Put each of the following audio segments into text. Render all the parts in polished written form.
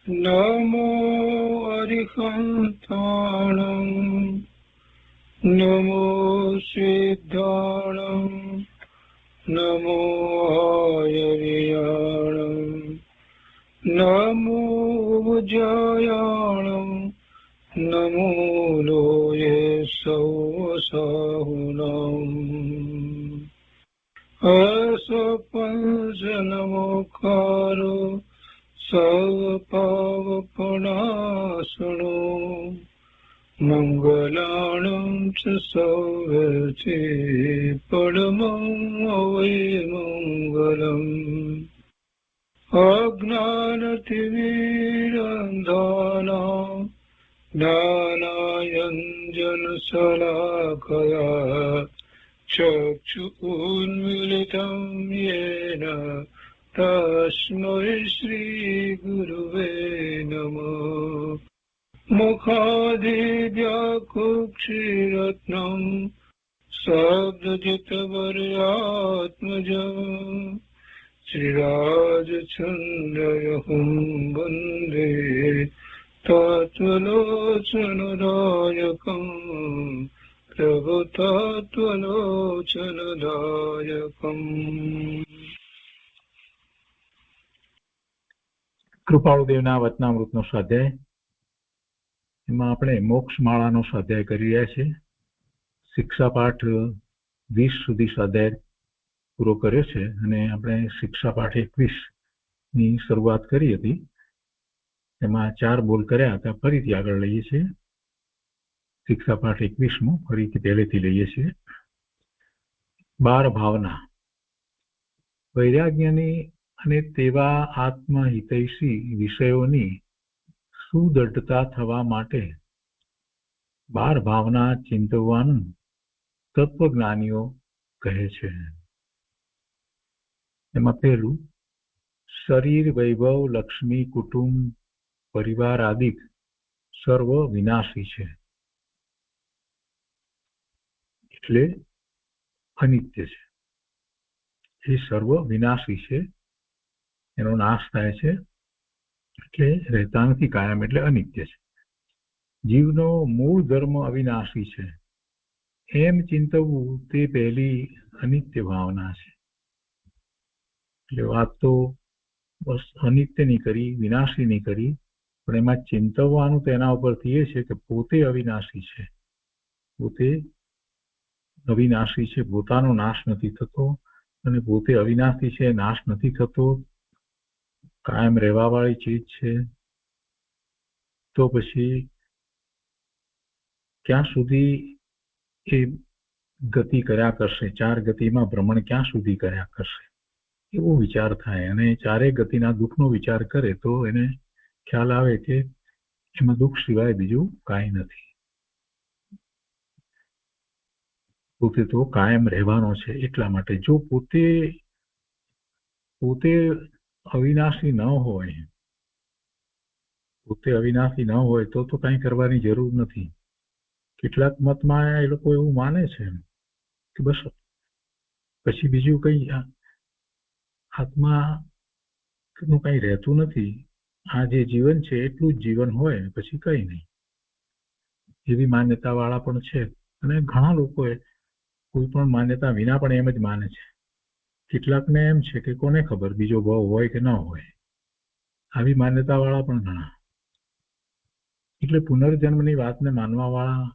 નમો અરિહંતાણં નમો સિદ્ધાણં નમો આયર્યાણં નમો ઉજ્જયાણં નમો લોયે સૌસાહુનાં અસપંચ નમોકારો સર્વપાવપનાશનો મંગલાણં ચ સૌર્યતે પરમં અવૈમંગલम् અજ્ઞાનતિમિરંધાનાં જ્ઞાનાંજનશલાકયા ચક્ષુન્મીલિतं येन તસ્મૈ શ્રીગુરવે નમઃ મુખાદિવ્યાકુક્ષિરત્નં શબ્દજિતવર્યાત્મજં શ્રીરાજચંદ્રયહું વંદે તત્વલોચનદાયકં પ્રભુતત્વલોચનદાયકં. કૃપાળુદેવના વચનામૃતનો સ્વાધ્યાય. એમાં આપણે મોક્ષમાળાનો સ્વાધ્યાય કરી રહ્યા છીએ. શિક્ષાપાઠ 20 સુધી સ્વાધ્યાય પૂરો કર્યો છે અને આપણે શિક્ષાપાઠ 21 ની શરૂઆત કરી હતી. એમાં 4 બોલ કર્યા હતા. ફરીથી આગળ લઈએ છીએ. શિક્ષાપાઠ 21 ફરીથી પહેલેથી લઈએ છીએ. 12 ભાવના. વૈરાગ્યની અને તેવા આત્મહિતૈષી વિષયોની સુદૃઢતા થવા માટે 12 ભાવના ચિંતવવાનું તત્વજ્ઞાનીઓ કહે છે. એમાં પહેલું, શરીર, વૈભવ, લક્ષ્મી, કુટુંબ, પરિવાર આદિ સર્વ વિનાશી છે, એટલે અનિત્ય છે. એ સર્વ વિનાશી છે, એનો નાશ થાય છે, એટલે રહેતા નથી કાયમ, એટલે અનિત્ય છે. જીવનો મૂળ ધર્મ અવિનાશી છે એમ ચિંતવવું તે પહેલી અનિત્ય ભાવના છે. એટલે વાત તો બસ અનિત્યની કરી, વિનાશીની કરી, પણ એમાં ચિંતવવાનું તો એના ઉપરથી એ છે કે પોતે અવિનાશી છે, પોતે અવિનાશી છે, પોતાનો નાશ નથી થતો અને પોતે અવિનાશી છે, નાશ નથી થતો, કાયમ રહેવા વાળી ચીજ છે. તો પછી ક્યાં સુધી એ ગતિ કર્યા કરશે? 4 ગતિમાં ભ્રમણ ક્યાં સુધી કર્યા કરશે? એવો વિચાર થાય. અને 4 ગતિના દુઃખનો વિચાર કરે તો એને ખ્યાલ આવે કે એમાં દુઃખ સિવાય બીજું કાંઈ નથી. પોતે તો કાયમ રહેવાનો છે. એટલા માટે જો પોતે અવિનાશી ન હોય, તો કાંઈ કરવાની જરૂર નથી. કેટલાક મતમાં એ લોકો એવું માને છે કે બસ પછી બીજું કંઈ આત્મા નું કંઈ રહેતું નથી, આ જે જીવન છે એટલું જ જીવન હોય, પછી કંઈ નહીં. એવી માન્યતા વાળા પણ છે. અને ઘણા લોકોએ કોઈ પણ માન્યતા વિના પણ એમ જ માને છે. કેટલાકને એમ છે કે કોને ખબર બીજો ભાવ હોય કે ન હોય, આવી માન્યતા વાળા પણ ઘણા. એટલે પુનર્જન્મની વાતને માનવા વાળા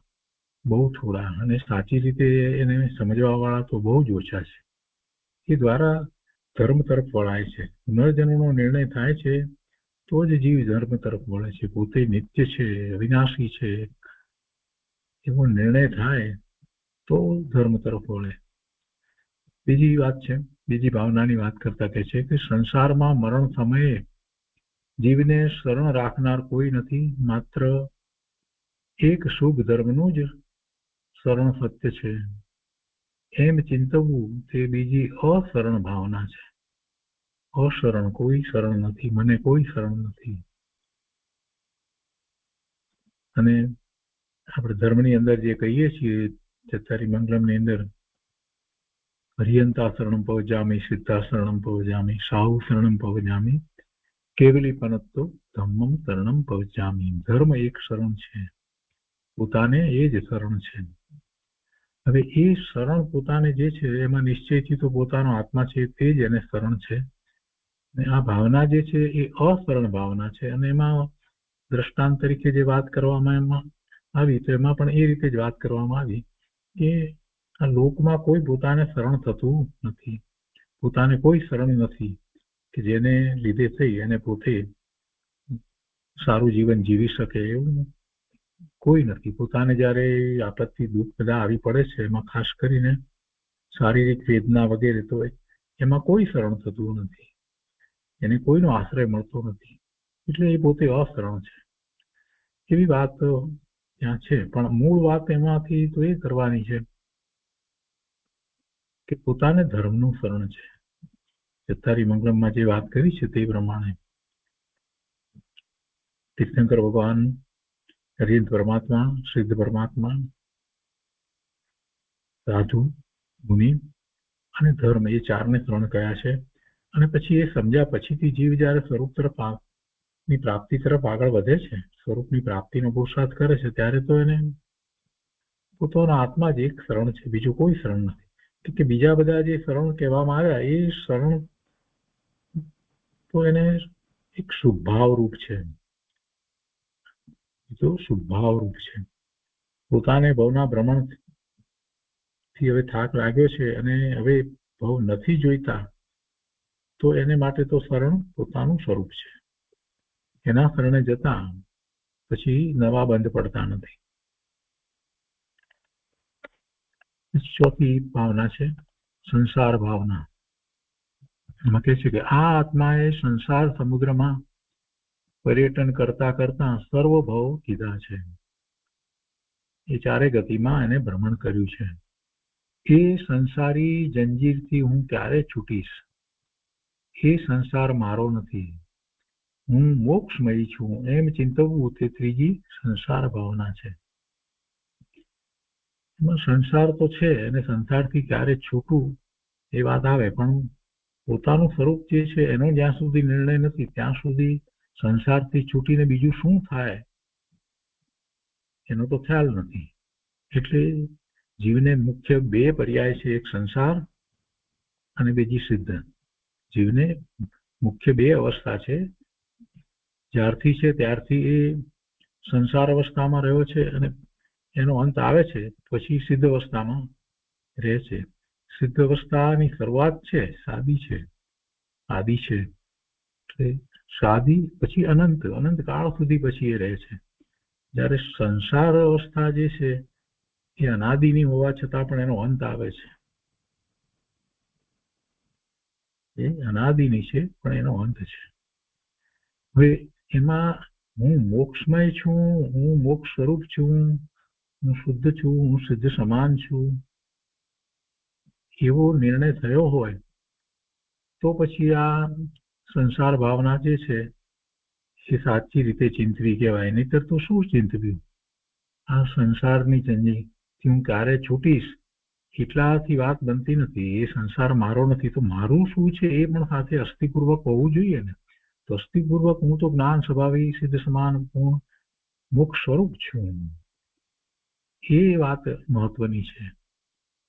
બહુ થોડા અને સાચી રીતે એને સમજવા વાળા તો બહુ જ ઓછા છે. એ દ્વારા ધર્મ તરફ વળાય છે. પુનર્જન્મનો નિર્ણય થાય છે તો જ જીવ ધર્મ તરફ વળે છે. પોતે નિત્ય છે, અવિનાશી છે એવો નિર્ણય થાય તો ધર્મ તરફ વળે. બીજી વાત છે, બીજી ભાવનાની વાત કરતા કહે છે કે સંસારમાં મરણ સમયે જીવને શરણ રાખનાર કોઈ નથી, માત્ર એક શુભ ધર્મનું જ શરણ સત્ય છે એમ ચિંતવવું તે બીજી અશરણ ભાવના છે. અશરણ, કોઈ શરણ નથી, મને કોઈ શરણ નથી. અને આપણે ધર્મની અંદર જે કહીએ છીએ ચત્તારી મંગલમની અંદર, હરિયંતા શરણમ પવજામી, સિદ્ધા શરણમ પવજામી, સાહુ શરણમ પવજામી, કેવલી પનત્તો ધમ્મમ શરણમ ભજામી. ધર્મ એક શરણ છે, પોતાને એ જ શરણ છે. હવે એ શરણ પોતાને જે છે એમાં નિશ્ચયથી તો પોતાનો આત્મા છે તે જ એને શરણ છે. અને આ ભાવના જે છે એ અશરણ ભાવના છે. અને એમાં દ્રષ્ટાંત તરીકે જે વાત કરવામાં એમાં આવી તો એમાં પણ એ રીતે જ વાત કરવામાં આવી કે આ લોકમાં કોઈ પોતાને શરણ થતું નથી. પોતાને કોઈ શરણ નથી કે જેને લીધે થઈ અને પોતે સારું જીવન જીવી શકે એવું કોઈ નથી. પોતાને જ્યારે આપત્તિ દુઃખ બધા આવી પડે છે એમાં ખાસ કરીને શારીરિક વેદના વગેરે, તો એમાં કોઈ શરણ થતું નથી, એને કોઈનો આશ્રય મળતો નથી, એટલે એ પોતે અશરણ છે. એવી વાત ત્યાં છે. પણ મૂળ વાત એમાંથી તો એ કરવાની છે કે પોતાને ધર્મનું શરણ છે. ચત્તારી મંગળમમાં જે વાત કરી છે તે પ્રમાણે તીર્થંકર ભગવાન, હરિહંત પરમાત્મા, સિદ્ધ પરમાત્મા, સાધુ, મુનિ અને ધર્મ એ ચારને શરણ કયા છે. અને પછી એ સમજ્યા પછીથી જીવ જયારે સ્વરૂપ ની પ્રાપ્તિ તરફ આગળ વધે છે, સ્વરૂપની પ્રાપ્તિનો પુરુષાર્થ કરે છે, ત્યારે તો એને પોતાનો આત્મા જ એક શરણ છે, બીજું કોઈ શરણ નથી. કે બીજા બધા જે શરણ કહેવામાં આવ્યા એ શરણ તો એને એક શુભભાવ રૂપ છે, જો શુભભાવ રૂપ છે. પોતાને ભવના ભ્રમણ થી હવે થાક લાગ્યો છે અને હવે ભવ નથી જોઈતા, તો એને માટે તો શરણ પોતાનું સ્વરૂપ છે. એના શરણે જતા પછી નવા બંધ પડતા નથી. ચોથી ભાવના છે સંસાર ભાવના. એમાં કહે છે કે આ આત્માએ સંસાર સમુદ્રમાં પર્યટન કરતા કરતા સર્વ ભવ કીધા છે. એ ચારે ગતિમાં એને ભ્રમણ કર્યું છે. એ સંસારી જંજીરથી હું ક્યારે છૂટીશ? એ સંસાર મારો નથી, હું મોક્ષમય છું, એમ ચિંતવવું તે ત્રીજી સંસાર ભાવના છે. સંસાર તો છે અને સંસારથી ક્યારે છૂટવું એ વાત આવે, પણ પોતાનું સ્વરૂપ જે છે એનો જ્યાં સુધી નિર્ણય નથી ત્યાં સુધી સંસારથી છૂટીને બીજું શું થાય એનો તો ખ્યાલ નથી. એટલે જીવને મુખ્ય બે પર્યાય છે, એક સંસાર અને બીજી સિદ્ધ. જીવને મુખ્ય બે અવસ્થા છે. જ્યારથી છે ત્યારથી એ સંસાર અવસ્થામાં રહ્યો છે અને એનો અંત આવે છે પછી સિદ્ધ અવસ્થામાં રહે છે. સિદ્ધ અવસ્થાની શરૂઆત છે સાદી છે, આદિ છે, સાદી પછી અનંત, અનંત કાળ સુધી પછી એ રહે છે. જ્યારે સંસાર અવસ્થા જે છે એ અનાદિની હોવા છતાં પણ એનો અંત આવે છે. એ અનાદિની છે પણ એનો અંત છે. હવે એમાં હું મોક્ષમય છું, હું મોક્ષ સ્વરૂપ છું, હું શુદ્ધ છું, હું સિદ્ધ સમાન છું, એવો નિર્ણય થયો હોય તો પછી આ સંસાર ભાવના જે છે એ સાચી રીતે ચિંતવી કહેવાય. નહીતર તો શું ચિંતવ્યું? આ સંસારની જંજીરથી હું ક્યારે છૂટીશ એટલાથી વાત બનતી નથી. એ સંસાર મારો નથી, તો મારું શું છે એ પણ સાથે અસ્થિપૂર્વક હોવું જોઈએ ને. તો અસ્થિપૂર્વક હું તો જ્ઞાન સ્વભાવી સિદ્ધ સમાન પૂર્ણ મોક્ષ સ્વરૂપ છું, એ વાત મહત્વની છે.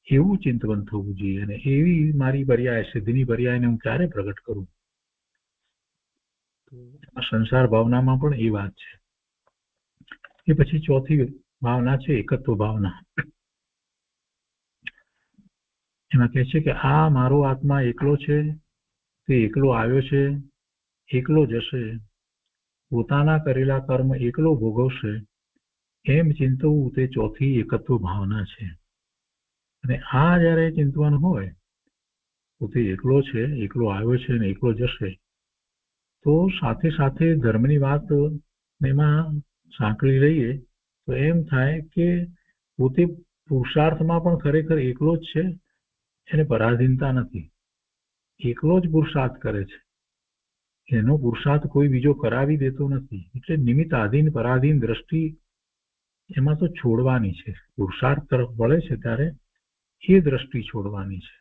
એવું ચિંતવન થવું જોઈએ અને એવી મારી પર્યાય, સિદ્ધની પર્યાયને હું ક્યારે પ્રગટ કરું? આ સંસાર ભાવનામાં પણ એ વાત છે. એ પછી ચોથી ભાવના છે એકત્વ ભાવના. એમાં કહે છે કે આ મારો આત્મા એકલો છે, તે એકલો આવ્યો છે, એકલો જશે, પોતાના કરેલા કર્મ એકલો ભોગવશે, એમ ચિંતવું તે ચોથી એકત્વ ભાવના છે. અને આ જયારે ચિંતવાનું હોય પોતે એકલો છે, એકલો આવ્યો છે અને એકલો જશે, તો સાથે સાથે ધર્મની વાત એમાં સાંકળી લઈએ તો એમ થાય કે પોતે પુરુષાર્થમાં પણ ખરેખર એકલો જ છે, એને પરાધીનતા નથી, એકલો જ પુરુષાર્થ કરે છે, એનો પુરુષાર્થ કોઈ બીજો કરાવી દેતો નથી. એટલે નિમિત્ત આધીન પરાધીન દ્રષ્ટિ એમાં તો છોડવાની છે. પુરુષાર્થ તરફ વળે છે ત્યારે એ દ્રષ્ટિ છોડવાની છે.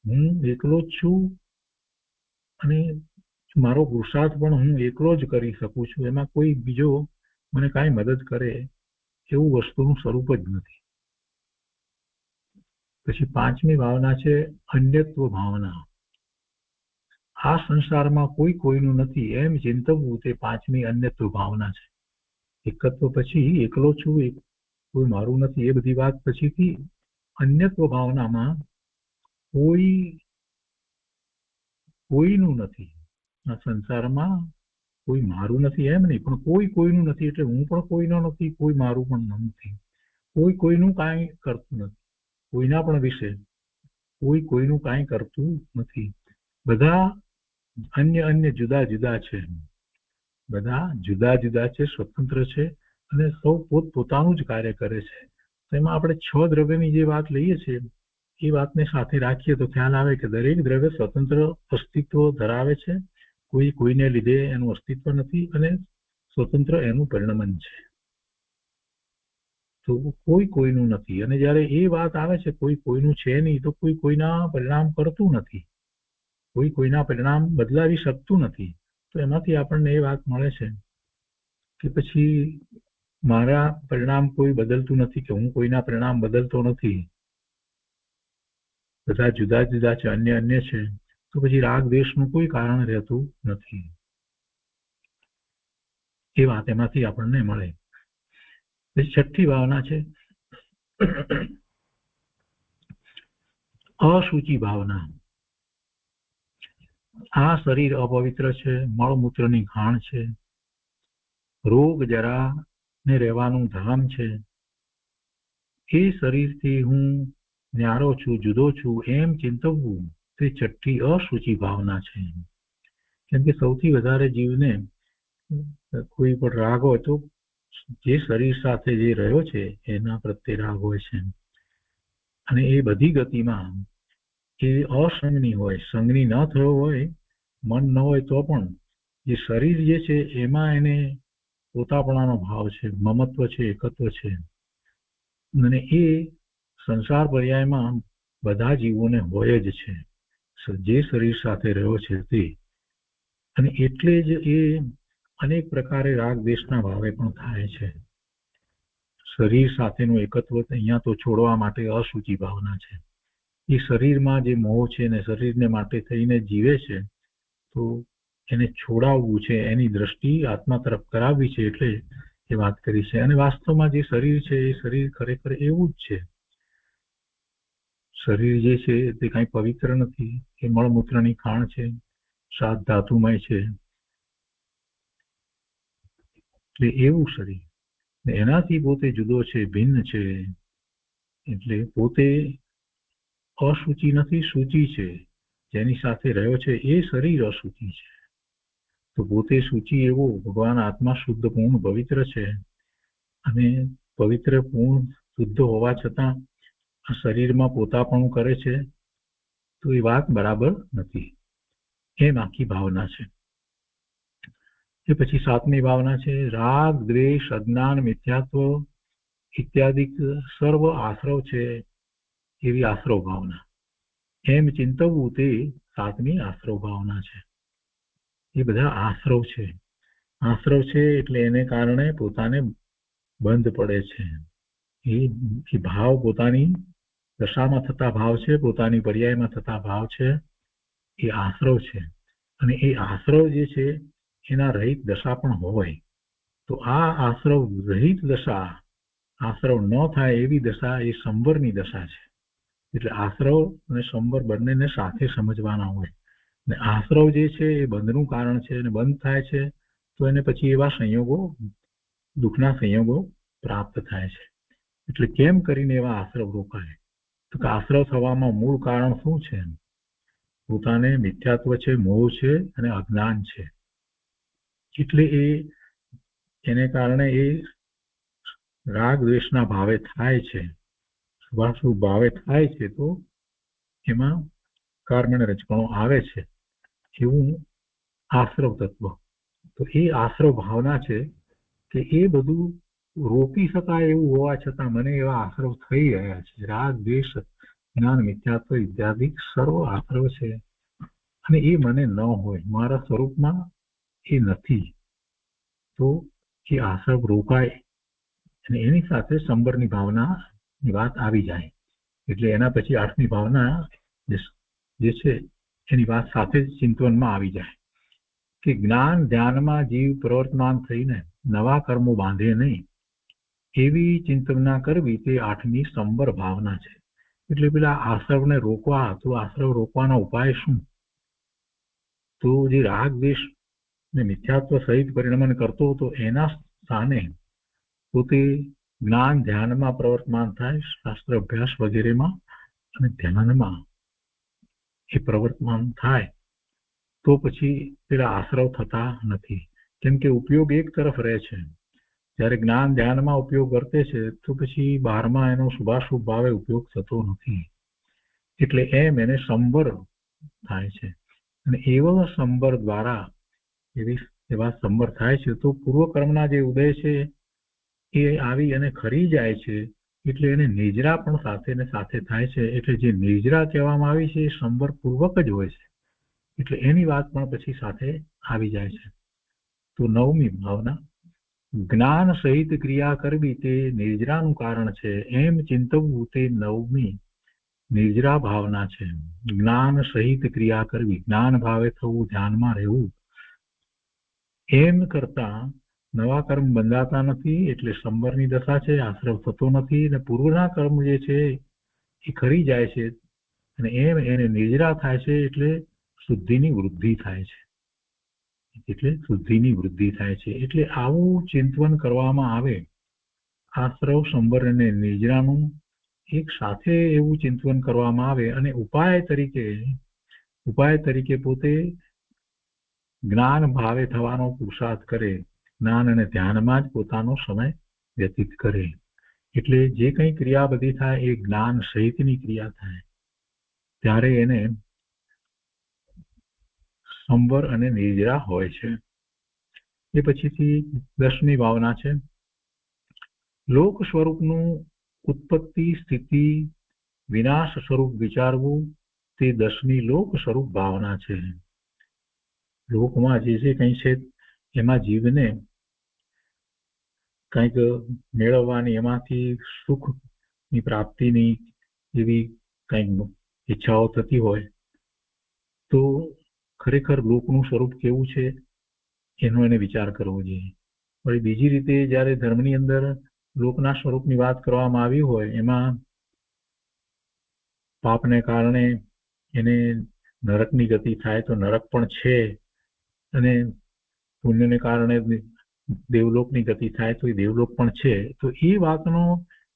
હું એકલો જ છું અને મારો પુરુષાર્થ પણ હું એકલો જ કરી શકું છું, એમાં કોઈ બીજો મને કાંઈ મદદ કરે એવું વસ્તુનું સ્વરૂપ જ નથી. પછી પાંચમી ભાવના છે અન્યત્વ ભાવના. આ સંસારમાં કોઈ કોઈનું નથી એમ ચિંતવવું તે પાંચમી અન્યત્વ ભાવના છે. એકત્વ પછી એકલો છું, કોઈ મારું નથી એ બધી વાત પછીથી અન્યત્વ ભાવનામાં કોઈનું નથી. આ સંસારમાં કોઈ મારું નથી એમ નહીં, પણ કોઈ કોઈનું નથી એટલે હું પણ કોઈનો નથી, કોઈ મારું પણ નથી. કોઈ કોઈનું કાંઈ કરતું નથી, કોઈના પણ વિશે કોઈ કોઈનું કાંઈ કરતું નથી. બધા અન્ય જુદા જુદા છે, બધા જુદા જુદા છે, સ્વતંત્ર છે અને સૌ પોતાનું જ કાર્ય કરે છે. તેમાં આપણે 6 દ્રવ્યની જે વાત લઈએ છીએ એ વાતને સાથે રાખીએ તો ખ્યાલ આવે કે દરેક દ્રવ્ય સ્વતંત્ર અસ્તિત્વ ધરાવે છે, કોઈ કોઈને લીધે એનું અસ્તિત્વ નથી અને સ્વતંત્ર એનું પરિણમન છે. તો કોઈ કોઈનું નથી. અને જ્યારે એ વાત આવે છે કોઈ કોઈનું છે નહીં, તો કોઈ કોઈના પરિણામ કરતું નથી, કોઈ કોઈના પરિણામ બદલાવી શકતું નથી. તો એમાંથી આપણને એ વાત મળે છે કે પછી મારા પરિણામ કોઈ બદલતું નથી, કે હું કોઈના પરિણામ બદલતો નથી, બધા જુદા જુદા છે, અન્ય છે, તો પછી રાગ દ્વેષનું કોઈ કારણ રહેતું નથી. એ વાત એમાંથી આપણને મળે. પછી છઠ્ઠી ભાવના છે અશુચિ ભાવના. આ શરીર અપવિત્ર છે, મળમૂત્રની ખાણ છે, રોગ જરા ને રહેવાનું ધામ છે. એ શરીરથી હું ન્યારો છું, જુદો છું એમ ચિંતવવું તે છઠ્ઠી અશુચિ ભાવના છે. કેમ કે સૌથી વધારે જીવને કોઈ પણ રાગ હોય તો જે શરીર સાથે જે રહ્યો છે એના પ્રત્યે રાગ હોય છે. અને એ બધી ગતિમાં એ અસંગની હોય, સંગની ન થયો હોય, મન ન હોય તો પણ જે શરીર જે છે એમાં એને પોતાપણાનો ભાવ છે, મમત્વ છે, એકત્વ છે. અને એ સંસાર પર્યાયમાં બધા જીવોને હોય જ છે, જે શરીર સાથે રહ્યો છે તે. અને એટલે જ એ અનેક પ્રકારે રાગ દ્વેષના ભાવે પણ થાય છે. શરીર સાથેનું એકત્વ અહીંયા તો છોડવા માટે અશુચિ ભાવના છે. એ શરીરમાં જે મોહ છે ને શરીરને માટે થઈને જીવે છે, તો એને છોડાવવું છે, એની દ્રષ્ટિ આત્મા તરફ કરાવવી છે, એટલે એ વાત કરી છે. અને વાસ્તવમાં જે શરીર છે એ શરીર ખરેખર એવું જ છે. શરીર જે છે તે કઈ પવિત્ર નથી, એ મળમૂત્રની ખાણ છે, સાત ધાતુમય છે, એટલે એવું શરીર એનાથી પોતે જુદો છે, ભિન્ન છે, એટલે પોતે અશુચિ નથી, શુચિ છે. જેની સાથે રહ્યો છે એ શરીર અશુચિ છે, તો પોતે શુચિ એવો ભગવાન આત્મા શુદ્ધ પૂર્ણ પવિત્ર છે. અને પવિત્ર પૂર્ણ શુદ્ધ હોવા છતાં આ શરીરમાં પોતાપણું કરે છે, તો એ વાત બરાબર નથી. એમ આખી ભાવના છે. એ પછી સાતમી ભાવના છે રાગ દ્વેષ અજ્ઞાન મિથ્યાત્વ ઇત્યાદિ સર્વ આશ્રવ છે એવી આશ્રવ ભાવના. એમ ચિંતવવું તે સાતમી આશ્રવ ભાવના છે. એ બધા આશ્રવ છે. આશ્રવ છે એટલે એને કારણે પોતાને બંધ પડે છે. એ ભાવ પોતાની દશામાં થતા ભાવ છે, પોતાની પર્યાયમાં થતા ભાવ છે, એ આશ્રવ છે. અને એ આશ્રવ જે છે એના રહિત દશા પણ હોય, તો આ આશ્રવ રહિત દશા, આશ્રવ ન થાય એવી દશા એ સંવરની દશા છે. એટલે આશ્રવ અને સંવર બંનેને સાથે સમજવાના હોય. ને આશ્રવ જે છે એ બંધનું કારણ છે, અને બંધ થાય છે તો એને પછી એવા સંયોગો, દુઃખના સંયોગો પ્રાપ્ત થાય છે. એટલે કેમ કરીને એવા આશ્રવ રોકાય? તો કે આશ્રવ થવામાં મૂળ કારણ શું છે? પોતાને મિથ્યાત્વ છે, મોહ છે અને અજ્ઞાન છે. એટલે એને કારણે એ રાગ દ્વેષના ભાવે થાય છે, શુભાશુભ ભાવે થાય છે, તો એમાં કર્મણ રજકણો આવે છે, એવું આશ્રવ તત્વ. તો એ આશ્રવ ભાવના છે કે એ બધું રોકી શકાય એવું હોવા છતાં મને એવા આશ્રવ થઈ રહ્યા છે. રાગ દ્વેષ જ્ઞાન મિથ્યાત્વ ઇત્યાદિ સર્વ આશ્રવ છે, અને એ મને ન હોય, મારા સ્વરૂપમાં એ નથી, તો એ આશ્રવ રોકાય અને એની સાથે સંબરની ભાવનાની વાત આવી જાય. એટલે એના પછી 8મી ભાવના જે છે એની વાત સાથે જ ચિંતવનમાં આવી જાય કે જ્ઞાન ધ્યાનમાં જીવ પ્રવર્તમાન થઈને નવા કર્મો બાંધે નહીં, એવી ચિંતવના કરવી તે 8મી સંબર ભાવના છે. એટલે પેલા આશ્રવને રોકવા, તો આશ્રવ રોકવાના ઉપાય શું? તો જે રાગ દ્વેષ ને મિથ્યાત્વ સહિત પરિણમન કરતો હતો એના સ્થાને પોતે જ્ઞાન ધ્યાનમાં પ્રવર્તમાન થાય, શાસ્ત્ર અભ્યાસ વગેરેમાં અને ધ્યાનમાં એ પ્રવર્તમાન થાય, તો પછી પેલા આશ્રવ થતા નથી. કેમ કે ઉપયોગ એક તરફ રહે છે. જ્યારે જ્ઞાન ધ્યાનમાં ઉપયોગ વર્તે છે તો પછી બહારમાં એનો શુભાશુભ ભાવે ઉપયોગ થતો નથી. એટલે એમ એને સંબર થાય છે. અને એવા સંબર દ્વારા એવા સંબર થાય છે તો પૂર્વકર્મના જે ઉદય છે એ આવી અને ખરી જાય છે. એટલે એને નિજરા પણ સાથે ને સાથે થાય છે. એટલે જે નિજરા કહેવામાં આવી છે એ સંબર પૂર્વક જ હોય છે. એટલે એની વાત પણ પછી સાથે આવી જાય છે. તો 9મી ભાવના, જ્ઞાન સહિત ક્રિયા કરવી તે નિર્જરાનું કારણ છે, એમ ચિંતવવું તે 9મી નિર્જરા ભાવના છે. જ્ઞાન સહિત ક્રિયા કરવી, જ્ઞાન ભાવે થવું, ધ્યાનમાં રહેવું, એમ કરતા નવા કર્મ બંધાતા નથી. એટલે સંબરની દશા છે, આશ્રવ થતો નથી અને પૂર્વના કર્મ જે છે એ ખરી જાય છે અને એમ એને નિર્જરા થાય છે. એટલે શુદ્ધિની વૃદ્ધિ થાય છે. એટલે આવું ચિંતવન કરવામાં આવે, આશ્રવ, સંબર અને નિર્જરાનું એક સાથે એવું ચિંતવન કરવામાં આવે અને ઉપાય તરીકે પોતે જ્ઞાન ભાવે થવાનો પુરુષાર્થ કરે, જ્ઞાન અને ધ્યાનમાં જ પોતાનો સમય વ્યતીત કરે. એટલે જે કંઈ ક્રિયા બધી થાય એ જ્ઞાન સહિતની ક્રિયા થાય, ત્યારે એને સંબર અને નિર્જરા હોય છે. એ પછીથી 10મી ભાવના છે, લોક સ્વરૂપનું ઉત્પત્તિ સ્થિતિ વિનાશ સ્વરૂપ વિચારવું તે 10મી લોક સ્વરૂપ ભાવના છે. લોકમાં જે કંઈ છે એમાં જીવને કંઈક મેળવવાની, એમાંથી સુખની પ્રાપ્તિની એવી કંઈક ઈચ્છાઓ થતી હોય તો ખરેખર લોકનું સ્વરૂપ કેવું છે એનો એને વિચાર કરવો જોઈએ. વળી બીજી રીતે જ્યારે ધર્મની અંદર લોકના સ્વરૂપની વાત કરવામાં આવી હોય, એમાં પાપને કારણે એને નરકની ગતિ થાય તો નરક પણ છે, અને પુણ્યને કારણે દેવલોકની ગતિ થાય તો એ દેવલોક પણ છે. તો એ વાતનો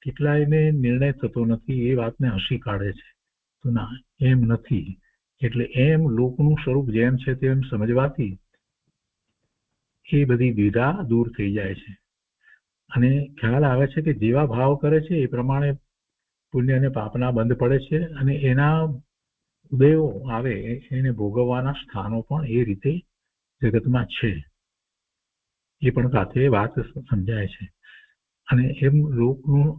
કેટલાયને નિર્ણય થતો નથી, એ વાતને હસી કાઢે છે. તો ના, એમ નથી. એટલે એમ લોકનું સ્વરૂપ જેમ છે તેમ સમજવાથી એ બધી દ્વિધા દૂર થઈ જાય છે અને ખ્યાલ આવે છે કે જેવા ભાવ કરે છે એ પ્રમાણે પુણ્ય અને પાપના બંધ પડે છે અને એના ઉદયો આવે, એને ભોગવવાના સ્થાનો પણ એ રીતે જગતમાં છે. એ પણ સાથે વાત સમજાય છે. અને એમ લોકનું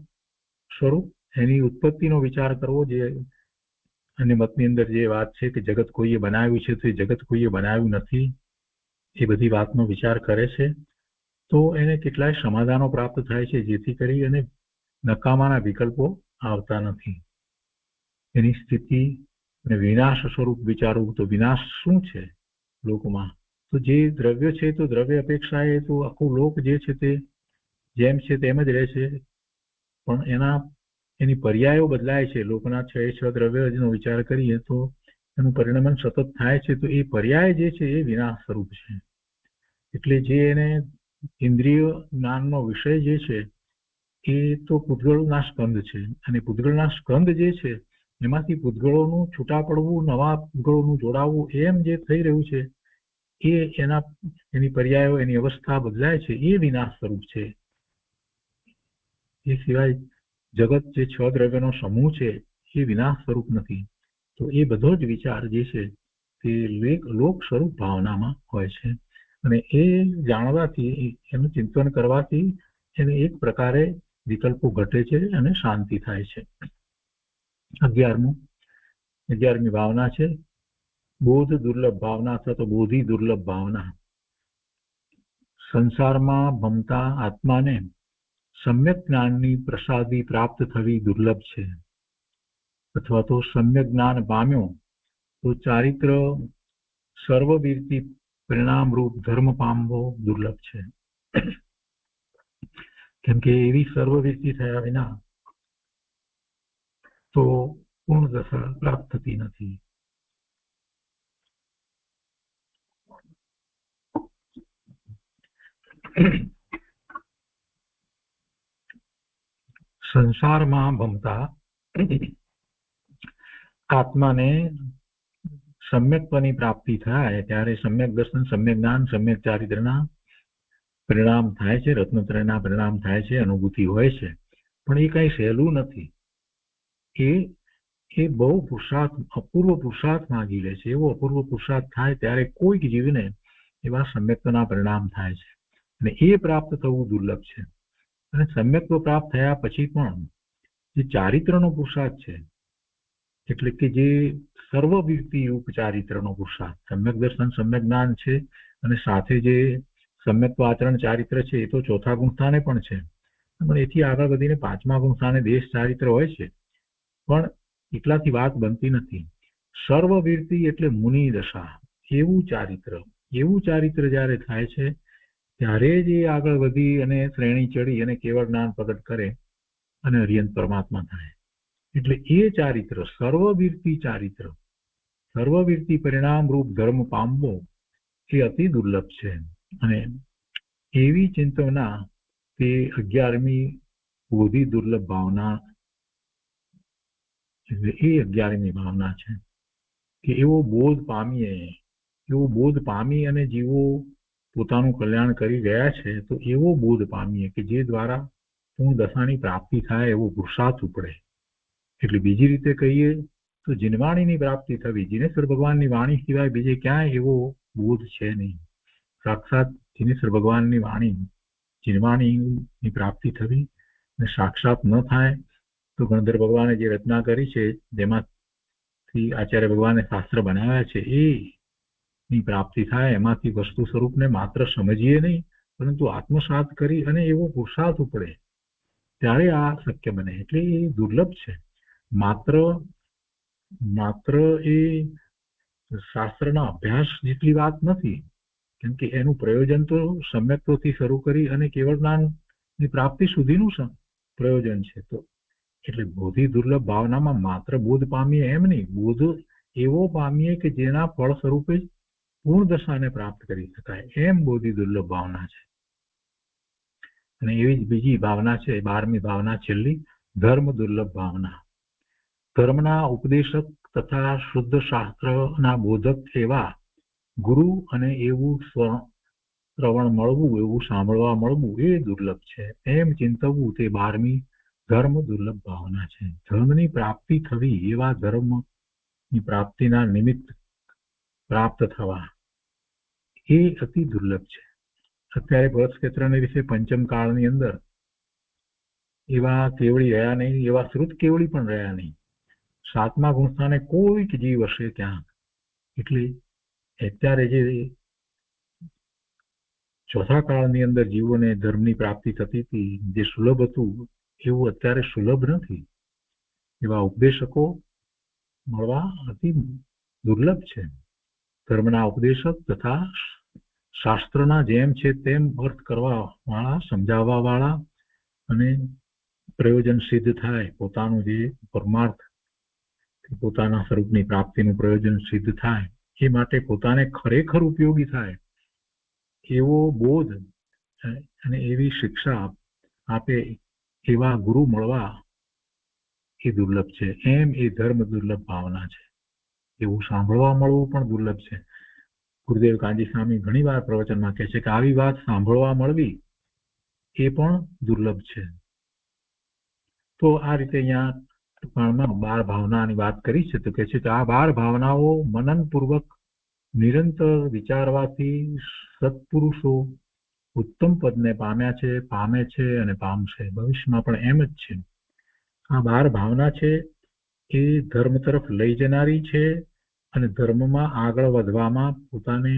સ્વરૂપ, એની ઉત્પત્તિનો વિચાર કરવો, જે અને મતની અંદર જે વાત છે કે જગત કોઈએ બનાવ્યું છે તો એ જગત કોઈએ બનાવ્યું નથી, એ બધી વાતનો વિચાર કરે છે તો એને કેટલાય સમાધાનો પ્રાપ્ત થાય છે, જેથી કરી અને નકામાના વિકલ્પો આવતા નથી. એની સ્થિતિ અને વિનાશ સ્વરૂપ વિચારવું, તો વિનાશ શું છે લોકમાં? તો જે દ્રવ્ય છે તો દ્રવ્ય અપેક્ષાએ તો આખું લોક જે છે તે જેમ છે તેમ જ રહે છે, પણ એની પર્યાયો બદલાય છે. લોકના 6 દ્રવ્યનો વિચાર કરીએ તો એનું પરિણમન સતત થાય છે. તો એ પર્યાય જે છે એ વિનાશ સ્વરૂપ છે. એટલે જે એને ઇન્દ્રિય જ્ઞાનનો વિષય જે છે એ તો પૂતગળના સ્કંદ છે, અને પૂતગળના સ્કંદ જે છે એમાંથી પૂતગળોનું છૂટા પડવું, નવા પૂતગળોનું જોડાવવું, એમ જે થઈ રહ્યું છે એ એની પર્યાયો, એની અવસ્થા બદલાય છે, એ વિનાશ સ્વરૂપ છે. એ સિવાય જગત જે 6 દ્રવ્યનો સમૂહ છે એ વિનાશ સ્વરૂપ નથી. તો એ બધો જ વિચાર જે છે તે લોક સ્વરૂપ ભાવનામાં હોય છે. અને એ જાણવાથી, એનું ચિંતન કરવાથી એને એક પ્રકારે વિકલ્પો ઘટે છે અને શાંતિ થાય છે. 11મી ભાવના છે, બોધ દુર્લભ ભાવના અથવા તો બોધિ દુર્લભ ભાવના સંસારમાં ભમતા આત્માને સમ્યક જ્ઞાનની પ્રસાદી પ્રાપ્ત થવી દુર્લભ છે, અથવા તો સમ્યક જ્ઞાન પામ્યો તો ચારિત્ર સર્વવીરથી પરિણામરૂપ ધર્મ પામવો દુર્લભ છે. કેમ કે એવી સર્વવીરથી થયા વિના તો પૂર્ણ દશા પ્રાપ્ત થતી નથી. સંસારમાં ભમતા આત્માને સમ્યકત્વની પ્રાપ્તિ થાય ત્યારે સમ્યક દર્શન, સમ્યક જ્ઞાન, સમ્યક ચારિત્રના પરિણામ થાય છે, રત્નત્રયના પરિણામ થાય છે, અનુભૂતિ હોય છે. પણ એ કઈ સહેલું નથી. એ બહુ પુરુષાર્થ, અપૂર્વ પુરુષાર્થ માંગી લે છે. એવો અપૂર્વ પુરુષાર્થ થાય ત્યારે કોઈક જીવને એવા સમ્યક્તના પરિણામ થાય છે, અને એ પ્રાપ્ત થવું દુર્લભ છે. અને સમ્યક્ત્વ પ્રાપ્ત થયા પછી પણ જે ચારિત્રનો પુરુષાર્થ છે, એટલે કે જે સર્વવીરતિયુક્ત ચારિત્રનો પુરુષાર્થ, સમ્યક દર્શન, સમ્યક જ્ઞાન છે, અને સાથે જે સમ્યક્ત્વ આચરણ ચારિત્ર છે એ તો ચોથા ગુણસ્થાને પણ છે, પણ એથી આગળ વધીને પાંચમા ગુણસ્થાને દેશ ચારિત્ર હોય છે. પણ એટલાથી વાત બનતી નથી. સર્વવીરતિ એટલે મુનિ દશા, એવું ચારિત્ર જ્યારે થાય છે ત્યારે જ એ આગળ વધી અને શ્રેણી ચડી અને કેવળ જ્ઞાન પ્રગટ કરે અને હરિયંત પરમાત્મા થાય. એટલે એ ચારિત્ર, સર્વવીરતિ પરિણામ રૂપ ધર્મ પામવો એ અતિ દુર્લભ છે. અને એવી ચિંતવના તે 11મી બોધિ દુર્લભ ભાવના, એટલે એ 11મી ભાવના છે કે એવો બોધ પામી અને જીવો પોતાનું કલ્યાણ કરી ગયા છે, તો એવો બોધ પામીએ કે જે દ્વારા પૂર્ણ દશાની પ્રાપ્તિ થાય એવો પુરુષાર્થ ઉપડે. એટલે બીજી રીતે કહીએ તો જીનવાણીની પ્રાપ્તિ થવી, જીનેશ્વર ભગવાનની વાણી સિવાય બીજે ક્યાંય એવો બોધ છે નહીં. સાક્ષાત જીનેશ્વર ભગવાનની વાણી, જીનવાણીની પ્રાપ્તિ થવી, અને સાક્ષાત ન થાય તો ગણધર ભગવાને જે રચના કરી છે, જેમાંથી આચાર્ય ભગવાને શાસ્ત્ર બનાવ્યા છે, એની પ્રાપ્તિ થાય, એમાંથી વસ્તુ સ્વરૂપને માત્ર સમજીએ નહીં પરંતુ આત્મસાત કરી અને એવો પુરુષાર્થ ઉપડે ત્યારે આ શક્ય બને. એટલે એ દુર્લભ છે. માત્ર એ શાસ્ત્રના અભ્યાસ જેટલી વાત નથી, કેમ કે એનું પ્રયોજન તો સમ્યક્ત્વથી શરૂ કરી અને કેવળ જ્ઞાનની પ્રાપ્તિ સુધીનું પ્રયોજન છે. તો એટલે બોધિ દુર્લભ ભાવનામાં માત્ર બોધ પામીએ એમ નહીં, બોધ એવો પામીએ કે જેના ફળ સ્વરૂપે જ પૂર્ણ દશાને પ્રાપ્ત કરી શકાય, એમ બોધિ દુર્લભ ભાવના છે. અને એવી જ બીજી ભાવના છે, 12મી ભાવના છેલ્લી, ધર્મ દુર્લભ ભાવના. ધર્મના ઉપદેશક તથા શુદ્ધ શાસ્ત્રના બોધક એવા ગુરુ અને એવું શ્રવણ મળવું, એવું સાંભળવા મળવું એ દુર્લભ છે. એમ ચિંતવવું તે 12મી ધર્મ દુર્લભ ભાવના છે. ધર્મની પ્રાપ્તિ થવી, એવા ધર્મની પ્રાપ્તિના નિમિત્ત પ્રાપ્ત થવા, એ અતિ દુર્લભ છે. અત્યારે ભરત ક્ષેત્રને વિશે પંચમ કાળની અંદર એવા કેવળી રહ્યા નહીં, એવા શ્રુત કેવળી પણ રહ્યા નહીં. 7મા ગુણસ્થાને કોઈક જીવ હશે ક્યાંક. એટલે અત્યારે જે ચોથા કાળની અંદર જીવોને ધર્મની પ્રાપ્તિ થતી હતી, જે સુલભ હતું, એવું અત્યારે સુલભ નથી. એવા ઉપદેશકો મળવા અતિ દુર્લભ છે. ધર્મના ઉપદેશક તથા શાસ્ત્રના જેમ છે તેમ અર્થ કરવા વાળા, સમજાવવા વાળા, અને પ્રયોજન સિદ્ધ થાય, પોતાનું જે પરમાર્થ, પોતાના સ્વરૂપની પ્રાપ્તિનું પ્રયોજન સિદ્ધ થાય, એ માટે પોતાને ખરેખર ઉપયોગી થાય એવો બોધ અને એવી શિક્ષા આપે એવા ગુરુ મળવા એ દુર્લભ છે. એમ એ ધર્મ દુર્લભ ભાવના છે. એવું સાંભળવા મળવું પણ દુર્લભ છે. ગુરુદેવ કાંજી સ્વામી ઘણી વાર પ્રવચનમાં કહે છે કે આવી વાત સાંભળવા મળવી એ પણ દુર્લભ છે. તો આ રીતે અહીંયા ટૂંકાણમાં 12 ભાવનાની વાત કરી છે. તો કહે છે કે આ 12 ભાવનાઓ મનનપૂર્વક નિરંતર વિચારવાથી સત્પુરુષો ઉત્તમ પદને પામ્યા છે, પામે છે અને પામશે. ભવિષ્યમાં પણ એમ જ છે. આ 12 ભાવના છે એ ધર્મ તરફ લઈ જનારી છે અને ધર્મમાં આગળ વધવામાં પોતાને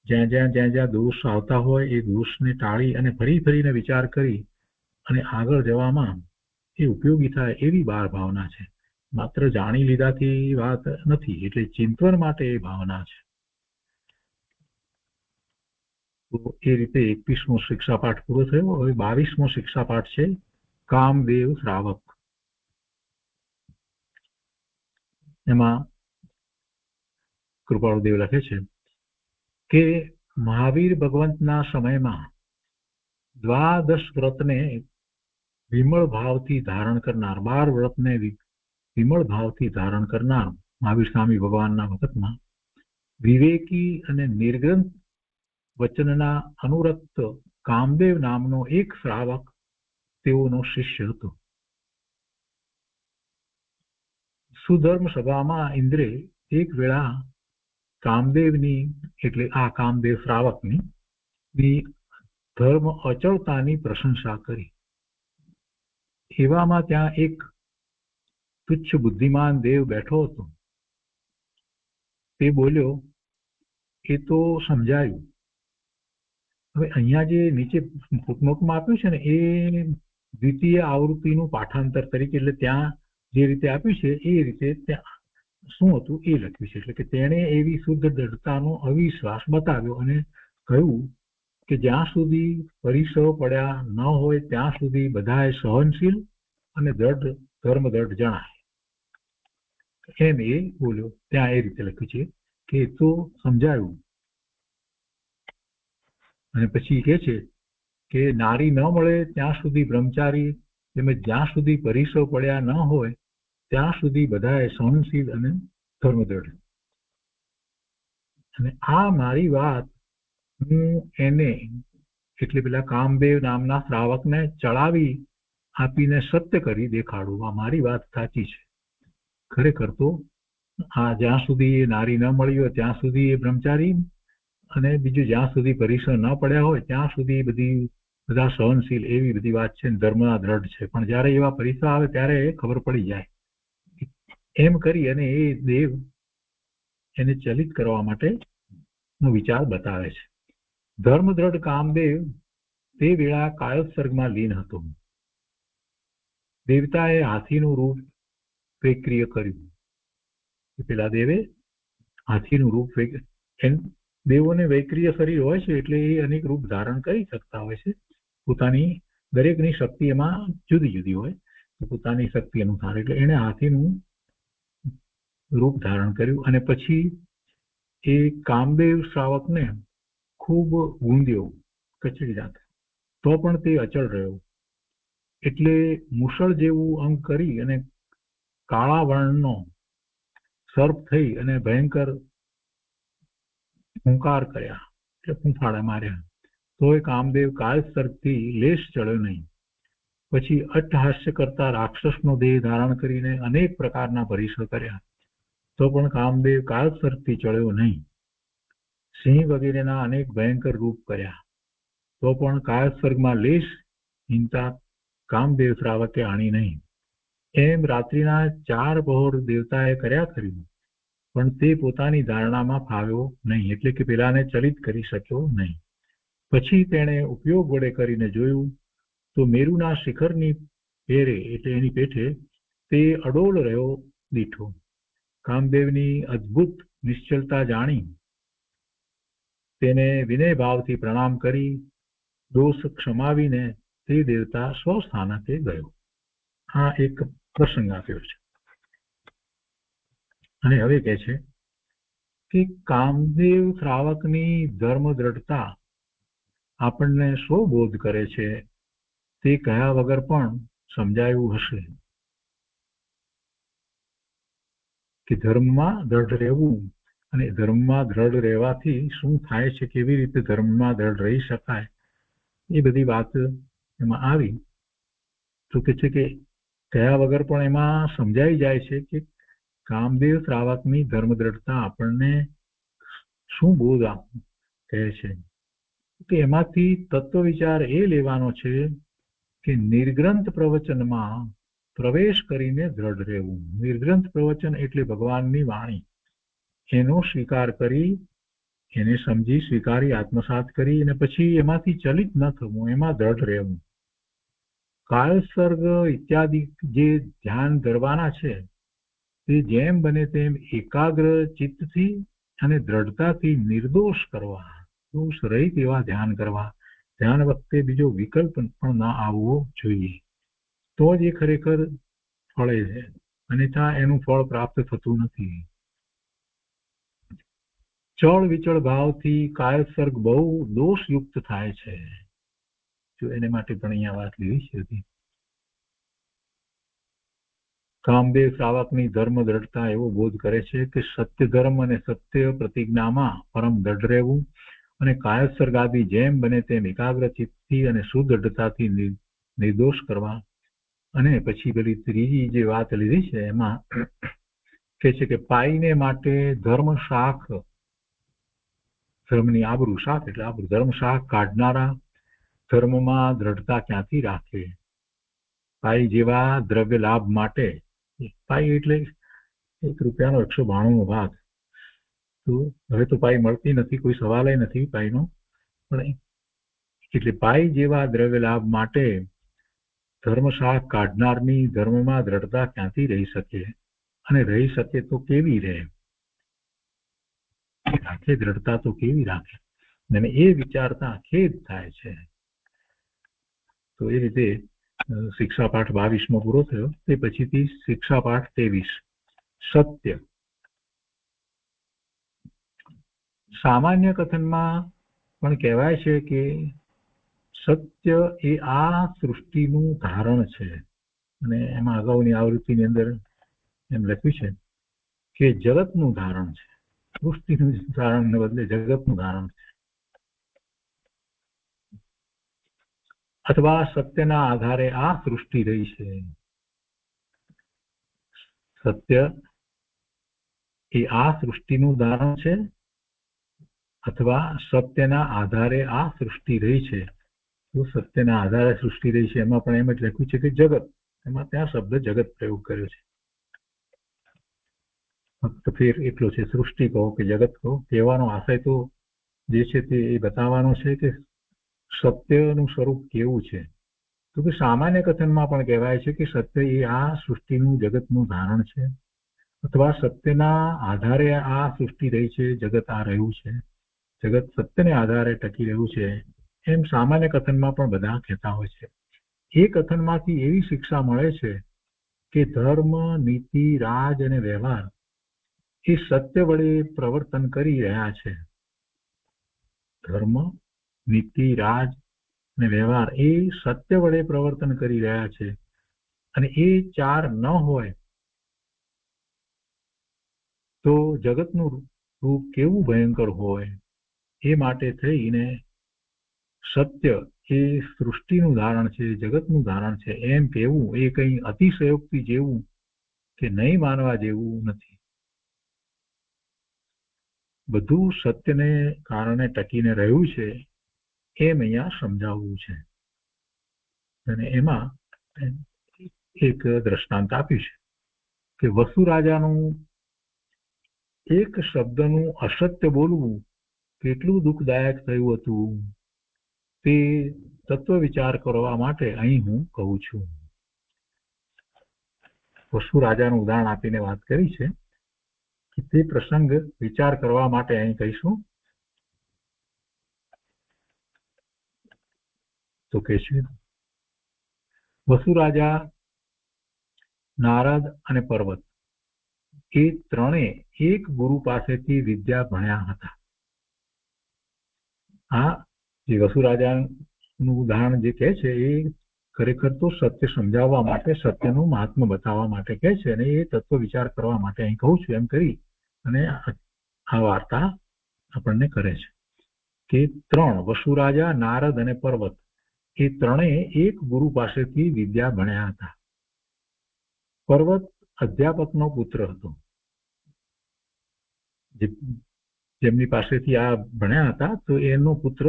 જ્યાં જ્યાં દોષ આવતા હોય એ દોષને ટાળી અને ફરીને વિચાર કરી અને આગળ જવામાં એ ઉપયોગી થાય એવી બાર ભાવના છે. માત્ર જાણી લીધાથી વાત નથી, એટલે ચિંતન માટે એ ભાવના છે. તો એ રીતે 21મો શિક્ષાપાઠ પૂરો થયો. હવે 22મો શિક્ષાપાઠ છે કામદેવ શ્રાવક. એમાં કૃપાળુદેવ લખે છે કે મહાવીર ભગવંતના સમયમાં દ્વાદશ વ્રતને વિમળ ભાવથી ધારણ કરનાર, 12 વ્રતને વિમળ ભાવથી ધારણ કરનાર મહાવીર સ્વામી ભગવાનના વખતમાં વિવેકી અને નિર્ગ્રંથ વચનના અનુરક્ત કામદેવ નામનો એક શ્રાવક તેઓનો શિષ્ય હતો. સુધર્મ સભામાં ઇન્દ્રે એક વેળા કામદેવની, એટલે આ કામદેવ શ્રાવકની ધર્મ અચળતાની પ્રશંસા કરી. એવામાં ત્યાં એક તુચ્છ બુદ્ધિમાન દેવ બેઠો હતો. તે બોલ્યો, એ તો સમજાયું. હવે અહીંયા જે નીચે ફૂટનોટમાં આપ્યું છે ને એ દ્વિતીય આવૃત્તિનું પાઠાંતર તરીકે, એટલે ત્યાં જે રીતે આપ્યું છે એ રીતે ત્યાં શું હતું એ લખ્યું છે. એટલે કે તેણે એવી શુદ્ધ દ્રઢતાનો અવિશ્વાસ બતાવ્યો અને કહ્યું કે જ્યાં સુધી પરિસરો પડ્યા ન હોય ત્યાં સુધી બધાએ સહનશીલ અને ધર્મ દ્રઢ જણાય. એમ એ બોલ્યો. ત્યાં એ રીતે લખ્યું છે કે એ તો સમજાયું. અને પછી કહે છે કે નારી ન મળે ત્યાં સુધી બ્રહ્મચારી, તેમજ જ્યાં સુધી પરિસરો પડ્યા ન હોય ત્યાં સુધી બધાએ સહનશીલ અને ધર્મદ્રઢ. અને આ મારી વાત હું એને, એટલે પેલા કામદેવ નામના શ્રાવકને ચડાવી આપીને સત્ય કરી દેખાડું. આ મારી વાત સાચી છે. ખરેખર તો આ જ્યાં સુધી એ નારી ન મળી હોય ત્યાં સુધી એ બ્રહ્મચારી, અને બીજું જ્યાં સુધી પરિસર ન પડ્યા હોય ત્યાં સુધી બધા સહનશીલ, એવી બધી વાત છે, ધર્મના દ્રઢ છે. પણ જયારે એવા પરિસર આવે ત્યારે ખબર પડી જાય. એમ કરી અને એ દેવ એને ચલિત કરવા માટે નો વિચાર બતાવે છે. ધર્મદ્રઢ કામદેવ તે વેળા કાયોત્સર્ગમાં લીન હતો. દેવતાએ હાથીનું રૂપ વૈક્રિય કર્યું. પેલા દેવે હાથીનું રૂપ, દેવોને વૈક્રિય શરીર હોય છે એટલે એ અનેક રૂપ ધારણ કરી શકતા હોય છે. પોતાની દરેકની શક્તિ એમાં જુદી જુદી હોય, પોતાની શક્તિ અનુસાર. એટલે એને હાથીનું રૂપ ધારણ કર્યું અને પછી એ કામદેવ શ્રાવકને ખૂબ ગુંદ્યો, કચડી નાખ્યો. તો પણ તે અચળ રહ્યો. એટલે મુસળ જેવું અંગ કરી અને કાળા વર્ણનો સર્પ થઈ અને ભયંકર હુંકાર કર્યા, એટલે ફૂંફાડા માર્યા. તો એ કામદેવ કાયોત્સર્ગથી લેશ ચડ્યો નહીં. પછી અટ્ટહાસ્ય કરતા રાક્ષસનો દેહ ધારણ કરીને અનેક પ્રકારના પરિસર કર્યા. તો પણ કામદેવ કાયોત્સર્ગથી ચડ્યો નહીં. સિંહ વગેરેના અનેક ભયંકર રૂપ કર્યા. તો પણ કાયોત્સર્ગમાં લેશ હિંસા કામદેવ શ્રાવકે આણી નહીં. એમ રાત્રિના 4 પહોર દેવતાએ કર્યા કર્યું, પણ તે પોતાની ધારણામાં ફાવ્યો નહીં, એટલે કે પેલાને ચલિત કરી શક્યો નહીં. પછી તેણે ઉપયોગ વડે કરીને જોયું તો મેરુના શિખરની પેરે, એટલે એની પેઠે તે અડોલ રહ્યો દીઠો. કામદેવની અદ્ભુત નિશ્ચલતા જાણી તેને વિનય ભાવથી પ્રણામ કરી દોષ ક્ષમાવીને તે દેવતા સ્વસ્થાનકે ગયો. આ એક પ્રસંગ આપ્યો છે. અને હવે કહે છે કે કામદેવ શ્રાવકની ધર્મ દ્રઢતા આપણને શો બોધ કરે છે તે કહ્યા વગર પણ સમજાયું હશે કે ધર્મમાં દ્રઢ રહેવું અને ધર્મમાં દ્રઢ રહેવાથી શું થાય છે, કેવી રીતે ધર્મમાં દ્રઢ રહી શકાય, એ બધી વાત એમાં આવી. તો કે છે કે કહ્યા વગર પણ એમાં સમજાઈ જાય છે કે કામદેવ શ્રાવકની ધર્મ દ્રઢતા આપણને શું બોધ કહે છે. કે એમાંથી તત્વ વિચાર એ લેવાનો છે કે નિર્ગ્રંથ પ્રવચનમાં પ્રવેશ કરીને દ્રઢ રહેવું. નિર્ગ્રંથ પ્રવચન એટલે ભગવાનની વાણી. એનો સ્વીકાર કરી, એને સમજી સ્વીકારી આત્મસાત કરી અને પછી એમાંથી ચલિત ન થવું, એમાં દ્રઢ રહેવું. કાળસર્ગ ઇત્યાદિ જે ધ્યાન ધરવાના છે તે જેમ બને તેમ એકાગ્ર ચિત્તથી અને દ્રઢતાથી નિર્દોષ કરવા, દોષ રહિત એવા ધ્યાન કરવા. ધ્યાન વખતે બીજો વિકલ્પ પણ ન આવવો જોઈએ, તો જ એ ખરેખર ફળે છે, અન્યથા એનું ફળ પ્રાપ્ત થતું નથી. ચળ વિચળ ભાવથી કાળસર્ગ બહુ દોષયુક્ત થાય છે. જો એને માટે પણ અહીંયા વાત લીધી છે હતી. કામદેવ શ્રાવકની ધર્મ દ્રઢતા એવો બોધ કરે છે કે સત્ય ધર્મ અને સત્ય પ્રતિજ્ઞામાં પરમ દ્રઢ રહેવું અને કાળસર્ગ આદિ જેમ બને તેમ એકાગ્ર ચિત્તથી અને સુદૃઢતાથી નિર્દોષ કરવા. અને પછી પેલી ત્રીજી જે વાત લીધી છે એમાં કે છે કે પાઈને માટે ધર્મ શાખ, ધર્મની આબરૂ, શાખ એટલે આબરૂ, ધર્મ શાખ કાઢનારા ધર્મમાં દ્રઢતા ક્યાંથી રાખે. પાઈ જેવા દ્રવ્ય લાભ માટે, પાઈ એટલે ₹1.192 ભાગ, તો હવે તો પાઈ મળતી નથી, કોઈ સવાલ નથી પાઈનો, પણ એટલે પાઈ જેવા દ્રવ્ય લાભ માટે ધર્મશાખ કાઢનારની ધર્મમાં દ્રઢતા ક્યાંથી રહી શકે, અને રહી શકે તો કેવી રહે, રાખે દ્રઢતા તો કેવી રાખે, અને એ વિચારતા ખેદ થાય છે. તો એ રીતે શિક્ષા પાઠ 22 પૂરો થયો. તે પછીથી શિક્ષા પાઠ 23 સત્ય. સામાન્ય કથનમાં પણ કહેવાય છે કે સત્ય એ આ સૃષ્ટિનું ધારણ છે, અને એમાં અગાઉની આવૃત્તિની અંદર એમ લખ્યું છે કે જગતનું ધારણ છે, સૃષ્ટિનું ધારણને બદલે જગતનું ધારણ છે. અથવા સત્યના આધારે આ સૃષ્ટિ રહી છે. સત્ય એ આ સૃષ્ટિનું ધારણ છે, અથવા સત્યના આધારે આ સૃષ્ટિ રહી છે. તો સત્યના આધારે સૃષ્ટિ રહી છે એમાં પણ એમ જ લખ્યું છે કે જગત, એમાં ત્યાં શબ્દ જગત પ્રયોગ કર્યો છે. ફક્ત ફેર એટલો છે, સૃષ્ટિ કહો કે જગત કહો, કહેવાનો આશય તો જે છે તે એ બતાવવાનો છે કે સત્યનું સ્વરૂપ કેવું છે. તો કે સામાન્ય કથનમાં પણ કહેવાય છે કે સત્ય એ આ સૃષ્ટિનું જગતનું ધારણ છે, અથવા સત્યના આધારે આ સૃષ્ટિ રહી છે, જગત આ રહ્યું છે, જગત સત્યને આધારે ટકી રહ્યું છે, એમ સામાન્ય કથનમાં પણ બધા કહેતા હોય છે. એ કથનમાંથી એવી શિક્ષા મળે છે કે ધર્મ, નીતિ, રાજ અને વ્યવહાર એ સત્ય વડે પ્રવર્તન કરી રહ્યા છે. ધર્મ, નીતિ, રાજ અને વ્યવહાર એ સત્ય વડે પ્રવર્તન કરી રહ્યા છે, અને એ ચાર ન હોય તો જગતનું રૂપ કેવું ભયંકર હોય. એ માટે થઈને સત્ય એ સૃષ્ટિનું ધારણ છે, જગતનું ધારણ છે એમ કહેવું એ કંઈ અતિશયોક્તિ જેવું કે નહીં માનવા જેવું નથી. બધું સત્યને કારણે ટકીને રહ્યું છે એમ અહીંયા સમજાવવું છે. અને એમાં એક દ્રષ્ટાંત આપ્યું છે કે વસુ રાજાનું એક શબ્દનું અસત્ય બોલવું કેટલું દુઃખદાયક થયું હતું, તે તત્વ વિચાર કરવા માટે અહીં હું કહું છું. વસુ રાજાનું ઉદાહરણ આપીને વાત કરી છે કે તે પ્રસંગ વિચાર કરવા માટે અહીં કહીશું. તો કે છે વસુ રાજા, નારદ અને પર્વત એ ત્રણે એક ગુરુ પાસેથી વિદ્યા ભણ્યા હતા. આ જે વસુ રાજાનું ઉદાહરણ જે કહે છે એ ખરેખર તો સત્ય સમજાવવા માટે, સત્યનું મહાત્મ્ય બતાવવા માટે કહે છે, અને એ તત્વ વિચાર કરવા માટે અહીં કહું છું એમ કરી અને આ વાર્તા આપણને કરે છે કે ત્રણ, વસુ રાજા, નારદ અને પર્વત એ ત્રણેય એક ગુરુ પાસેથી વિદ્યા ભણ્યા હતા. પર્વત અધ્યાપકનો પુત્ર હતો, જેમની પાસેથી આ ભણ્યા હતા, તો એનો પુત્ર,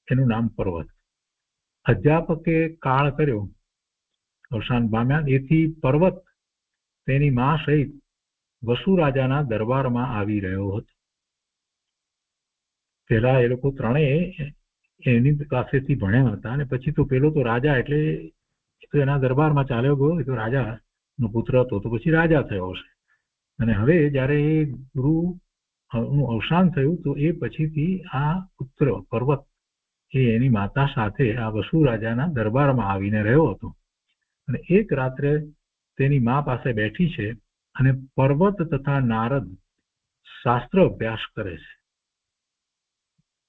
એનું નામ પર્વત. અધ્યાપકે કાળ કર્યો, અવસાન પામ્યા, એથી પર્વત તેની મા સહિત વસુ રાજાના દરબારમાં આવી રહ્યો હતો. પેલા એ લોકો ત્રણેય એની પાસેથી ભણ્યા હતા, અને પછી તો પેલો તો રાજા એટલે એ તો એના દરબારમાં ચાલ્યો ગયો. એ તો રાજાનો પુત્ર હતો, તો પછી રાજા થયો છે. અને હવે જ્યારે એ ગુરુ નું અવસાન થયું તો એ પછીથી આ પુત્ર પર્વત એ એની માતા સાથે આ વસુ રાજાના દરબારમાં આવીને રહ્યો હતો. અને એક રાત્રે તેની મા પાસે બેઠી છે અને પર્વત તથા નારદ શાસ્ત્ર અભ્યાસ કરે છે.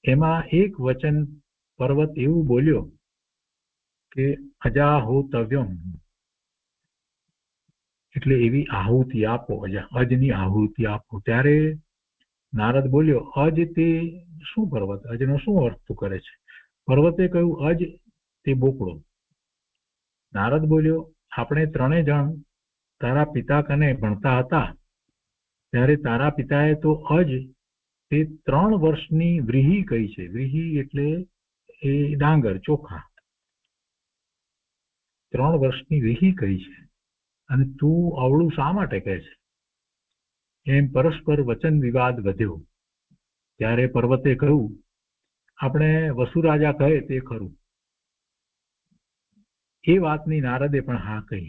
એમાં એક વચન પર્વત એવું બોલ્યો કે અજાહોતવ્યમ, એટલે એવી આહુતિ આપો, અજની આહુતિ આપો. ત્યારે નારદ બોલ્યો, અજ તે શું પર્વત? અજનો શું અર્થ તું કરે છે? પર્વતે કહ્યું, અજ તે બોકડો. નારદ બોલ્યો, આપણે ત્રણેય જણ તારા પિતા કને ભણતા હતા, ત્યારે તારા પિતાએ તો અજ તે 3 વર્ષની વ્રીહી કહી છે. વ્રીહી એટલે એ ડાંગર, ચોખા. 3 વર્ષની વ્રીહી કહી છે, અને તું અવળું શા માટે કહે છે? એમ પરસ્પર વચન વિવાદ વધ્યો. ત્યારે પર્વતે કહ્યું, આપણે વસુ રાજા કહે તે ખરું. એ વાતની નારદે પણ હા કહી,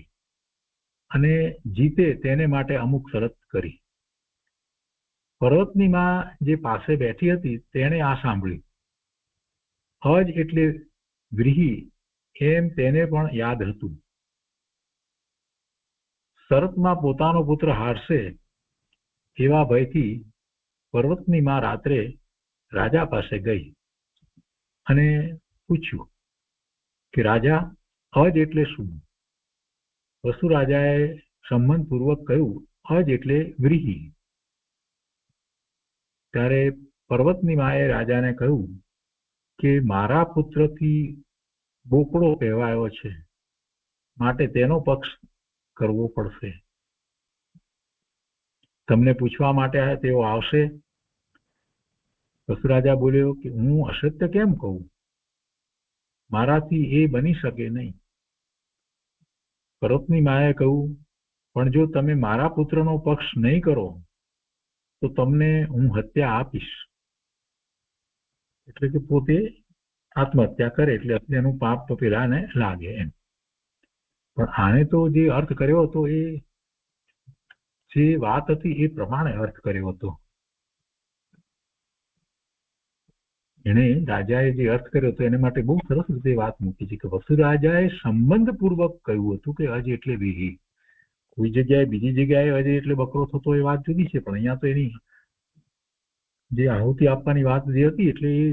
અને જીતે તેને માટે અમુક શરત કરી. પર્વતની માં જે પાસે બેઠી હતી તેણે આ સાંભળ્યું. અજ એટલે વ્રીહી એમ તેને પણ યાદ હતું. શરતમાં પોતાનો પુત્ર હારશે એવા ભયથી પર્વતની માં રાત્રે રાજા પાસે ગઈ અને પૂછ્યું કે રાજા, અજ એટલે શું? વસુ રાજાએ સંબંધપૂર્વક કહ્યું, અજ એટલે વ્રીહી. ત્યારે પર્વતની માએ રાજાને કહ્યું કે મારા પુત્રથી બોકડો કહેવાયો છે, માટે તેનો પક્ષ કરવો પડશે. તમને પૂછવા માટે તેઓ આવશે. વસુ રાજા બોલ્યો કે હું અસત્ય કેમ કહું? મારાથી એ બની શકે નહીં. પર્વતની માએ કહ્યું, પણ જો તમે મારા પુત્રનો પક્ષ નહીં કરો તો તમને હું હત્યા આપીશ. એટલે કે પોતે આત્મહત્યા કરે, એટલે એનું પાપ તો પેલાને લાગે એમ. પણ આને તો જે અર્થ કર્યો હતો, એ જે વાત હતી એ પ્રમાણે અર્થ કર્યો હતો. એને રાજાએ જે અર્થ કર્યો હતો એને માટે બહુ સરસ રીતે વાત મૂકી છે કે વસુ રાજાએ સંબંધપૂર્વક કહ્યું હતું કે અજ એટલે વ્રીહી. કોઈ જગ્યાએ બીજી જગ્યાએ અજ એટલે બકરો થતો એ વાત જુદી છે, પણ અહીંયા તો એની જે આહુતિ આપવાની વાત જે હતી એટલે એ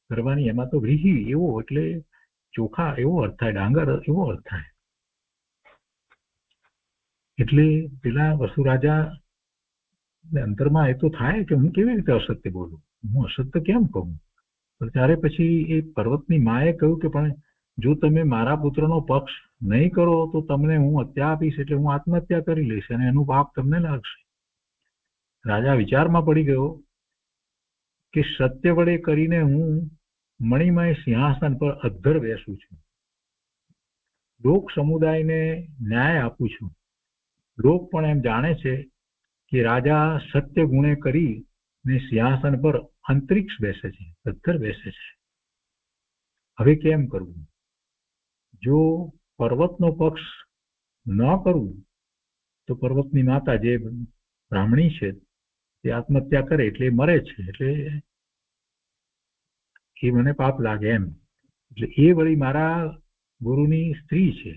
કરવાની, એમાં તો વ્રીહી એવો એટલે ચોખા એવો અર્થ થાય, ડાંગર એવો અર્થ થાય. એટલે પેલા વસુ રાજા અંતરમાં એ તો થાય કે હું કેવી રીતે અસત્ય બોલું, હું અસત્ય કેમ કહું? ત્યારે પછી એ પર્વતની માએ કહ્યું કે પણ જો તમે મારા પુત્રનો પક્ષ નહીં કરો તો તમને હું હત્યા આપીશ, એટલે હું આત્મહત્યા કરી લઈશ અને એનું પાપ તમને લાગશે. રાજા વિચારમાં પડી ગયો કે સત્ય વડે કરીને હું મણિમય સિંહાસન પર અધ્ધર બેસું છું, લોક સમુદાયને ન્યાય આપું છું. લોક પણ એમ જાણે છે કે રાજા સત્ય ગુણે કરીને સિંહાસન પર અંતરિક્ષ બેસે છે, અધ્ધર બેસે છે. હવે કેમ કરવું? જો પર્વતનો પક્ષ ન કરવું તો પર્વતની માતા જે બ્રાહ્મણી છે તે આત્મહત્યા કરે એટલે મરે છે, એટલે એ મને પાપ લાગે એમ. એટલે એ વળી મારા ગુરુની સ્ત્રી છે.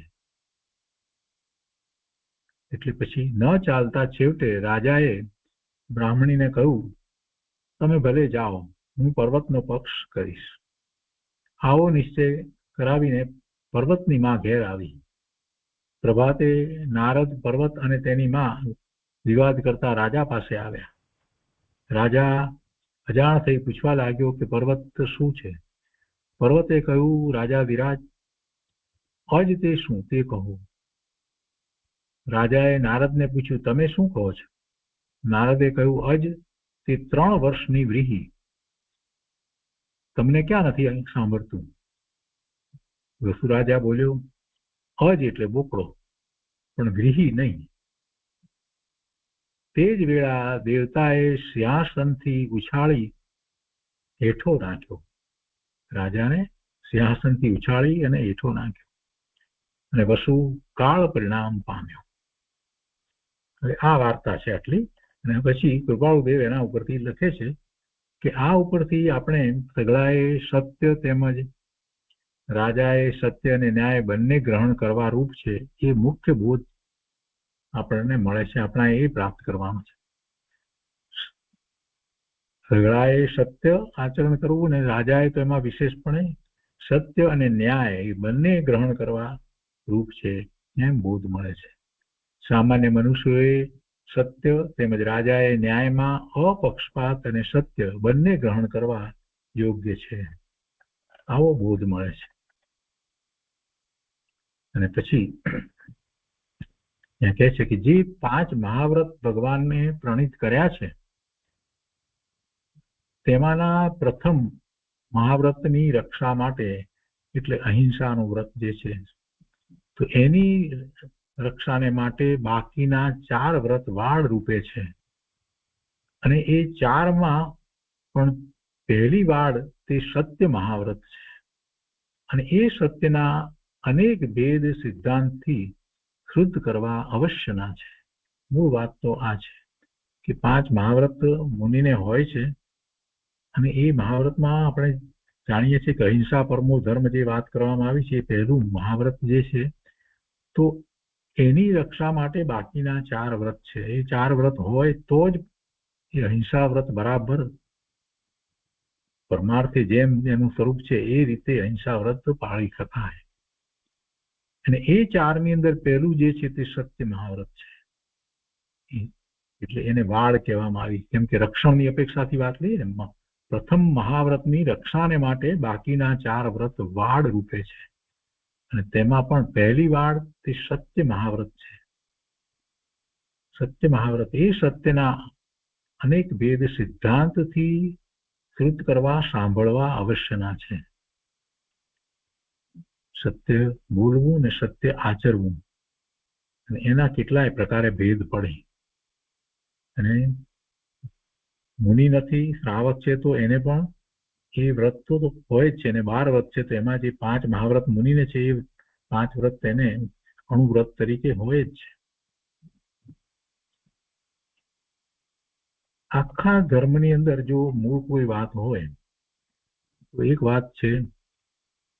એટલે પછી ન ચાલતા છેવટે રાજાએ બ્રાહ્મણીને કહ્યું, તમે ભલે જાઓ, હું પર્વતનો પક્ષ કરીશ. આવો નિશ્ચય કરાવીને પર્વતની માં ઘેર આવી. પ્રભાતે નારદ, પર્વત અને તેની માં વિવાદ કરતા રાજા પાસે આવ્યા. રાજા અજાણ થઈ પૂછવા લાગ્યો કે પર્વત શું છે? પર્વતે કહ્યું, રાજા વિરાજ, અજ તે શું તે કહો. રાજાએ નારદને પૂછ્યું, તમે શું કહો છો? નારદે કહ્યું, અજ તે 3 વર્ષની વ્રીહી. તમને ક્યાં નથી સાંભળતું? વસુ રાજા બોલ્યો, અજ એટલે બોકડો, પણ વ્રીહી નહીં. તે જ વેળા દેવતાએ સિંહાસનથી ઉછાળી હેઠો નાખ્યો. રાજાને સિંહાસનથી ઉછાળી અને હેઠો નાખ્યો અને વસુ કાળ પરિણામ પામ્યો. હવે આ વાર્તા છે આટલી. અને પછી કૃપાળુદેવ એના ઉપરથી લખે છે કે આ ઉપરથી આપણે સગળાએ સત્ય તેમજ રાજાએ સત્ય અને ન્યાય બંને ગ્રહણ કરવા રૂપ છે એ મુખ્ય બોધ આપણને મળે છે. આપણા એ પ્રાપ્ત કરવાનો છે. સગળાએ સત્ય આચરણ કરવું ને રાજાએ તો એમાં વિશેષપણે સત્ય અને ન્યાય એ બંને ગ્રહણ કરવા રૂપ છે એમ બોધ મળે છે. સામાન્ય મનુષ્યોએ સત્ય તેમજ રાજાએ ન્યાયમાં અપક્ષપાત અને સત્ય બંને ગ્રહણ કરવા યોગ્ય છે આવો બોધ મળે છે. અને પછી ત્યાં કહે છે કે જે 5 મહાવ્રત ભગવાનને પ્રણીત કર્યા છે તેમાંના પ્રથમ મહાવ્રતની રક્ષા માટે એટલે અહિંસાનું વ્રત જે છે તો એની રક્ષાને માટે બાકીના 4 વ્રત વાડ રૂપે છે. અને એ 4માં પણ પહેલી વાડ તે સત્ય મહાવ્રત છે. અને એ સત્યના અનેક ભેદ સિદ્ધાંતથી શુદ્ધ કરવા અવશ્યના છે. મૂળ વાત તો આ છે કે 5 મહાવ્રત મુનિને હોય છે. અને એ મહાવ્રતમાં આપણે જાણીએ છીએ કે અહિંસા પરમો ધર્મ જે વાત કરવામાં આવી છે એ પહેલું મહાવ્રત જે છે તો એની રક્ષા માટે બાકીના 4 વ્રત છે. એ 4 વ્રત હોય તો જ એ અહિંસા વ્રત બરાબર પરમાર્થે જેમ એનું સ્વરૂપ છે એ રીતે અહિંસા વ્રત પાળી શકાય. અને એ 4ની અંદર પહેલું જે છે તે સત્ય મહાવ્રત છે. એટલે એને વાડ કહેવામાં આવી. કેમ કે રક્ષણની અપેક્ષાથી વાત લઈએ ને પ્રથમ મહાવ્રતની રક્ષાને માટે બાકીના 4 વ્રત વાડ રૂપે છે. અને તેમાં પણ પહેલી વાડ તે સત્ય મહાવ્રત છે. સત્ય મહાવ્રત એ સત્યના અનેક ભેદ સિદ્ધાંતથી શુદ્ધ કરવા સાંભળવા અવશ્યના છે. સત્ય બોલવું ને સત્ય આચરવું અને એના કેટલાય પ્રકારે ભેદ પડે. અને મુનિ નથી શ્રાવક છે તો એને પણ એ વ્રત તો હોય જ છે. અને 12 વ્રત છે તો એમાં જે 5 મહાવ્રત મુનિને છે એ 5 વ્રત તેને અણુવ્રત તરીકે હોય જ છે. આખા ધર્મની અંદર જો મૂળ કોઈ વાત હોય તો એક વાત છે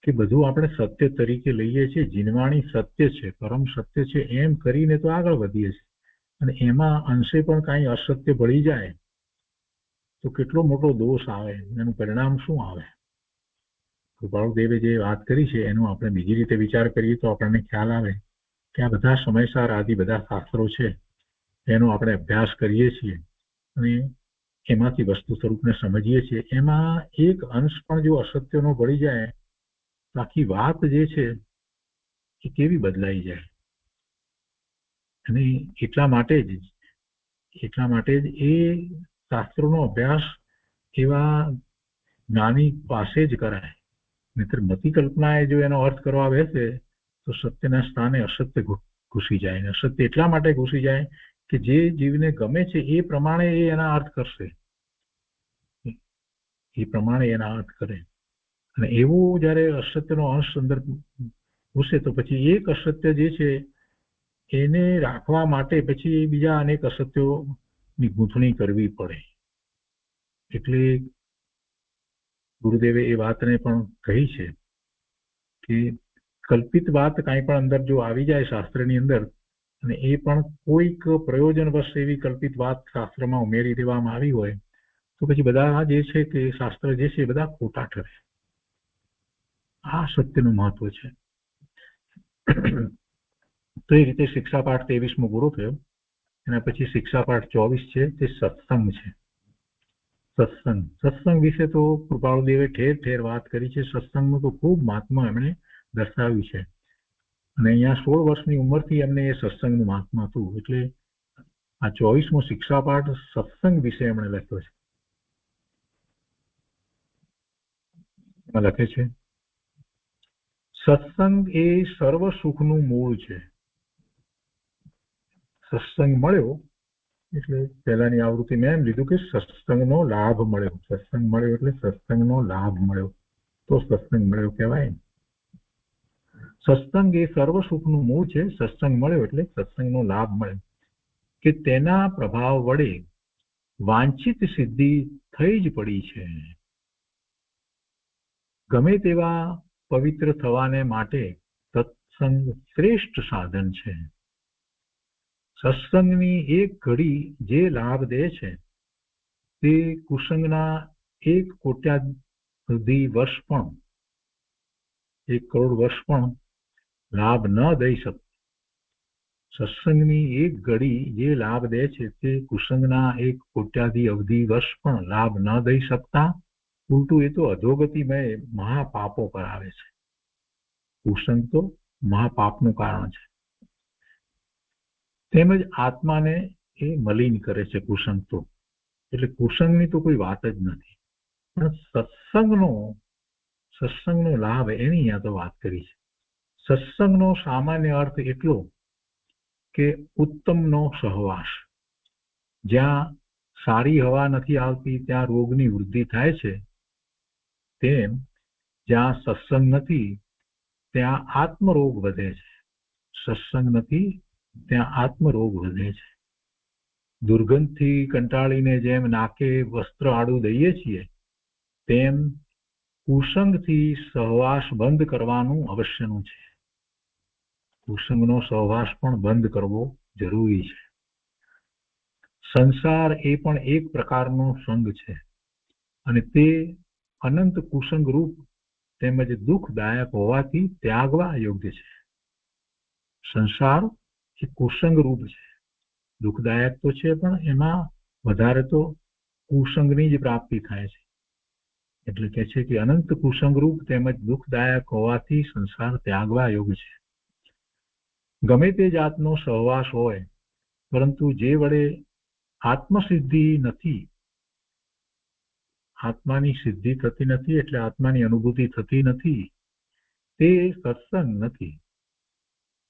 કે બધું આપણે સત્ય તરીકે લઈએ છીએ. જીનવાણી સત્ય છે, પરમ સત્ય છે એમ કરીને તો આગળ વધીએ છીએ. અને એમાં અંશે પણ કાંઈ અસત્ય ભળી જાય તો કેટલો મોટો દોષ આવે, એનું પરિણામ શું આવે. કૃપાળુદેવે જે વાત કરી છે એનો આપણે બીજી રીતે વિચાર કરીએ તો આપણને ખ્યાલ આવે કે આ બધા સમયસાર આદિ બધા શાસ્ત્રો છે એનો આપણે અભ્યાસ કરીએ છીએ અને એમાંથી વસ્તુ સ્વરૂપને સમજીએ છીએ. એમાં એક અંશ પણ જો અસત્યનો ભળી જાય તો આખી વાત જે છે એ કેવી બદલાઈ જાય. અને એટલા માટે જ એ શાસ્ત્રોનો અભ્યાસ એવા જ્ઞાની પાસે જ કરાય. નહીતર મતિ કલ્પનાએ જો એનો અર્થ કરવા બેસે તો સત્યના સ્થાને અસત્ય ઘૂસી જાય. અને અસત્ય એટલા માટે ઘૂસી જાય કે જે જીવને ગમે છે એ પ્રમાણે એ એના અર્થ કરશે, એ પ્રમાણે એના અર્થ કરે. અને એવું જયારે અસત્યનો અંશ અંદર ઘૂસે તો પછી એક અસત્ય જે છે એને રાખવા માટે પછી બીજા અનેક અસત્યોની ગૂંથણી કરવી પડે. એટલે ગુરુદેવે એ વાતને પણ કહી છે કે કલ્પિત વાત કાંઈ પણ અંદર જો આવી જાય શાસ્ત્રની અંદર અને એ પણ કોઈક પ્રયોજનવશ એવી કલ્પિત વાત શાસ્ત્રમાં ઉમેરી દેવામાં આવી હોય તો પછી બધા જે છે કે શાસ્ત્ર જે છે એ બધા ખોટા ઠરે. આ સત્યનું મહત્વ છે. તો એ રીતે શિક્ષાપાઠ 23મો પૂરો થયો. એના પછી શિક્ષાપાઠ 24 છે તે સત્સંગ છે. સત્સંગ વિશે તો કૃપાળુદેવે ઠેર ઠેર વાત કરી છે. સત્સંગનું તો ખૂબ મહાત્મા એમણે દર્શાવ્યું છે. અને અહીંયા 16 વર્ષની ઉંમરથી એમને એ સત્સંગનું મહાત્મા હતું. એટલે આ 24મો શિક્ષાપાઠ સત્સંગ વિશે એમણે લખ્યો છે. એમાં લખે છે સત્સંગ એ સર્વ સુખનું મૂળ છે. સત્સંગ મળ્યો એટલે પહેલાની આવૃત્તિ મેં એમ લીધું કે સત્સંગનો લાભ મળ્યો. સત્સંગ મળ્યો એટલે સત્સંગનો લાભ મળ્યો તો સત્સંગ મળ્યો કહેવાય. સત્સંગ એ સર્વ સુખનું મૂળ છે. સત્સંગ મળ્યો એટલે સત્સંગનો લાભ મળ્યો કે તેના પ્રભાવ વડે વાંછિત સિદ્ધિ થઈ જ પડી છે. ગમે તેવા પવિત્ર થવાને માટે સત્સંગ શ્રેષ્ઠ સાધન છે. સત્સંગની એક ઘડી જે લાભ દે છે તે કુસંગના 1 કોટ્યાધિ વર્ષ પણ 1 કરોડ વર્ષ પણ લાભ ન દઈ શકે. સત્સંગની એક ઘડી જે લાભ દે છે તે કુસંગના 1 કોટ્યાધિ અવધિ વર્ષ પણ લાભ ન દઈ શકતા. ઉલટું એ તો અધોગતિમય મહાપાપો કરાવે છે. કુસંગ તો મહાપાપનું કારણ છે. તેમજ આત્માને એ મલિન કરે છે કુસંગ તો. એટલે કુસંગની તો કોઈ વાત જ નથી. પણ સત્સંગનો લાભ એની અહીંયા તો વાત કરી છે. સત્સંગનો સામાન્ય અર્થ એટલો કે ઉત્તમનો સહવાસ. જ્યાં સારી હવા નથી આવતી ત્યાં રોગની વૃદ્ધિ થાય છે, તેમ જ્યાં સત્સંગ નથી ત્યાં આત્મરોગ વધે છે. સત્સંગ નથી ત્યાં આત્મરોગ વધે છે. દુર્ગંધથી કંટાળીને જેમ નાકે વસ્ત્ર આડું દઈએ છીએ તેમ કુસંગથી સહવાસ બંધ કરવાનું અવશ્યનું છે. કુસંગનો સહવાસ પણ બંધ કરવો જરૂરી છે. સંસાર એ પણ એક પ્રકારનો સંગ છે અને તે અનંત કુસંગ રૂપ તેમજ દુઃખદાયક હોવાથી ત્યાગવા યોગ્ય છે. સંસાર એ કુસંગ રૂપ છે. દુઃખદાયક તો છે પણ એમાં વધારે તો કુસંગની જ પ્રાપ્તિ થાય છે. એટલે કે છે કે અનંત કુસંગ રૂપ તેમજ દુઃખદાયક હોવાથી સંસાર ત્યાગવા યોગ્ય છે. ગમે તે જાતનો સહવાસ હોય પરંતુ જે વડે આત્મસિદ્ધિ નથી, આત્માની સિદ્ધિ થતી નથી એટલે આત્માની અનુભૂતિ થતી નથી, તે સત્સંગ નથી.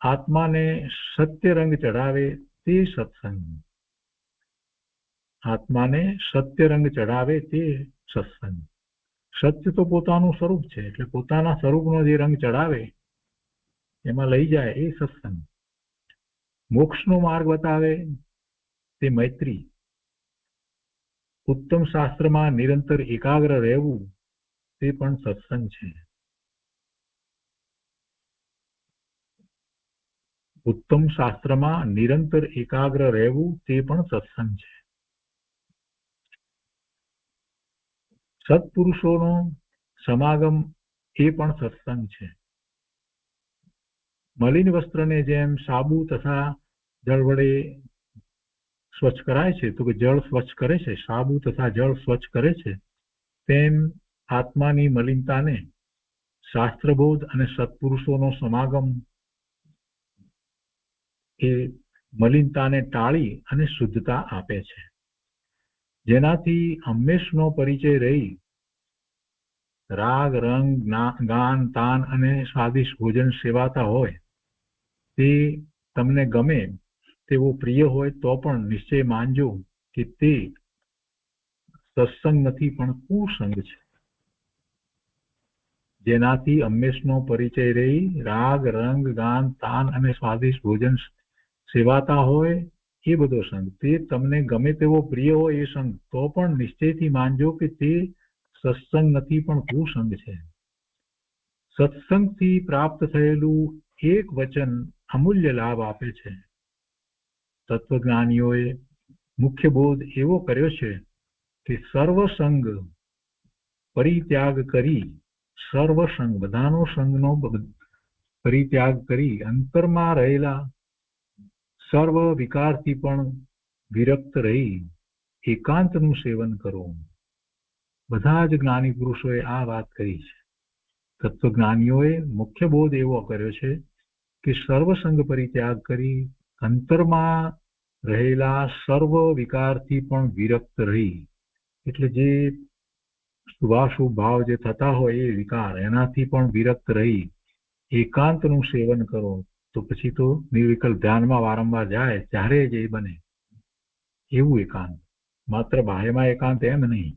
આત્માને સત્ય રંગ ચડાવે તે સત્સંગ. આત્માને સત્ય રંગ ચડાવે તે સત્સંગ. સત્ય તો પોતાનું સ્વરૂપ છે એટલે પોતાના સ્વરૂપનો જે રંગ ચડાવે એમાં લઈ જાય એ સત્સંગ. મોક્ષનો માર્ગ બતાવે તે મૈત્રી. ઉત્તમ શાસ્ત્રમાં નિરંતર એકાગ્ર રહેવું તે પણ સત્સંગ છે. ઉત્તમ શાસ્ત્રમાં નિરંતર એકાગ્ર રહેવું તે પણ સત્સંગ છે. સત્પુરુષોનો સમાગમ એ પણ સત્સંગ છે. મલિન વસ્ત્રને જેમ સાબુ તથા જળ વડે સ્વચ્છ કરાય છે, તો કે જળ સ્વચ્છ કરે છે, સાબુ તથા જળ સ્વચ્છ કરે છે, તેમ આત્માની મલિનતાને શાસ્ત્રબોધ અને સત્પુરુષોનો સમાગમ એ મલિનતાને ટાળી અને શુદ્ધતા આપે છે. જેનાથી હંમેશનો પરિચય રહી રાગ રંગ ગાન તાન અને સ્વાદિષ્ટ ભોજન સેવાતા હોય તે તમને ગમે તેવો પ્રિય હોય તો પણ નિશ્ચય માનજો કે તે સત્સંગ નથી પણ કુસંગ છે. જેનાથી હંમેશનો પરિચય રહી રાગ રંગ ગાન તાન અને સ્વાદિષ્ટ ભોજન સેવાતા હોય એ બધો સંગ. તે તમને ગમે તેવો પ્રિય હોય એ સંગ તો પણ નિશ્ચયથી માનજો કે તે સત્સંગ નથી પણ કુસંગ છે. સત્સંગથી પ્રાપ્ત થયેલું એક વચન અમૂલ્ય લાભ આપે છે. તત્વજ્ઞાનીઓએ મુખ્ય બોધ એવો કર્યો છે કે સર્વસંગ પરિત્યાગ કરી, સર્વસંગ બધાનો સંગનો પરિત્યાગ કરી અંતરમાં રહેલા સર્વ વિકારથી પણ વિરક્ત રહી એકાંતનું સેવન કરો. બધા જ જ્ઞાની પુરુષોએ આ વાત કરી છે. તત્વજ્ઞાનીઓએ મુખ્ય બોધ એવો કર્યો છે કે સર્વસંગ પરિત્યાગ કરી અંતરમાં રહેલા સર્વ વિકારથી પણ વિરક્ત રહી. એટલે જે શુભાશુભ ભાવ જે થતા હોય એ વિકાર એનાથી પણ વિરક્ત રહી એકાંતનું સેવન કરો. તો પછી તો નિર્વિકલ્પ ધ્યાનમાં વારંવાર જાય ત્યારે જ એ બને. એવું એકાંત, માત્ર બાહ્યમાં એકાંત એમ નહીં,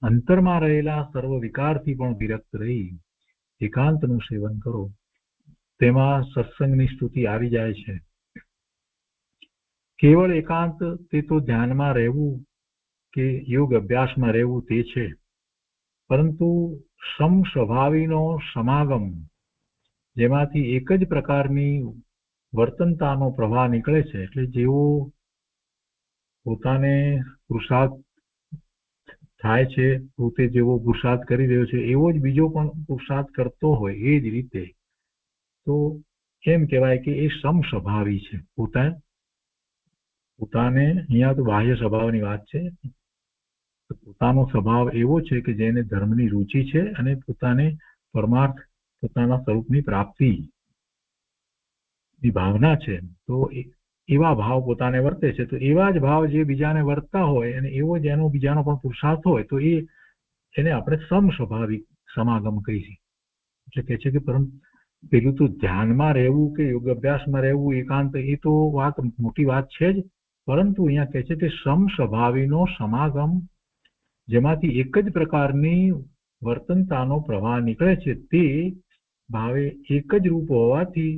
અંતરમાં રહેલા સર્વ વિકારથી પણ વિરક્ત રહી એકાંતનું સેવન કરો. તેમાં સત્સંગની સ્તુતિ આવી જાય છે. કેવળ એકાંત તે તો ધ્યાનમાં રહેવું કે યોગ અભ્યાસમાં રહેવું તે છે, પરંતુ સમસ્વભાવીનો સમાગમ, જેમાંથી એક જ પ્રકારની વર્તનતાનો પ્રવાહ નીકળે છે, એટલે જેવો પોતાને પુરુષાર્થ થાય છે, પોતે જેવો પુરુષાર્થ કરી રહ્યો છે એવો જ બીજો પણ પુરુષાર્થ કરતો હોય એ જ રીતે, તો એમ કહેવાય કે એ સમસ્વભાવી છે. પોતાને અહીંયા તો બાહ્ય સ્વભાવની વાત છે, પોતાનો સ્વભાવ એવો છે કે જેને ધર્મની રુચિ છે અને પોતાને પરમાર્થ પોતાના સ્વરૂપની પ્રાપ્તિની ભાવના છે, તો એવા ભાવ પોતાને વર્તે છે. તો એવા જ ભાવ જે બીજાને વર્તતા હોય અને એવો જ એનો બીજાનો પણ પુરુષાર્થ હોય તો એને આપણે સમસ્વભાવિક સમાગમ કહીએ. એટલે કે છે કે પરંતુ પેલું તો ધ્યાનમાં રહેવું કે યોગ અભ્યાસમાં રહેવું એકાંત, એ તો વાત મોટી વાત છે જ, પરંતુ અહીંયા કહે છે કે સમસ્વભાવીનો સમાગમ, જેમાંથી એક જ પ્રકારની વર્તનતાનો પ્રવાહ નીકળે છે, તે ભાવે એક જ રૂપ હોવાથી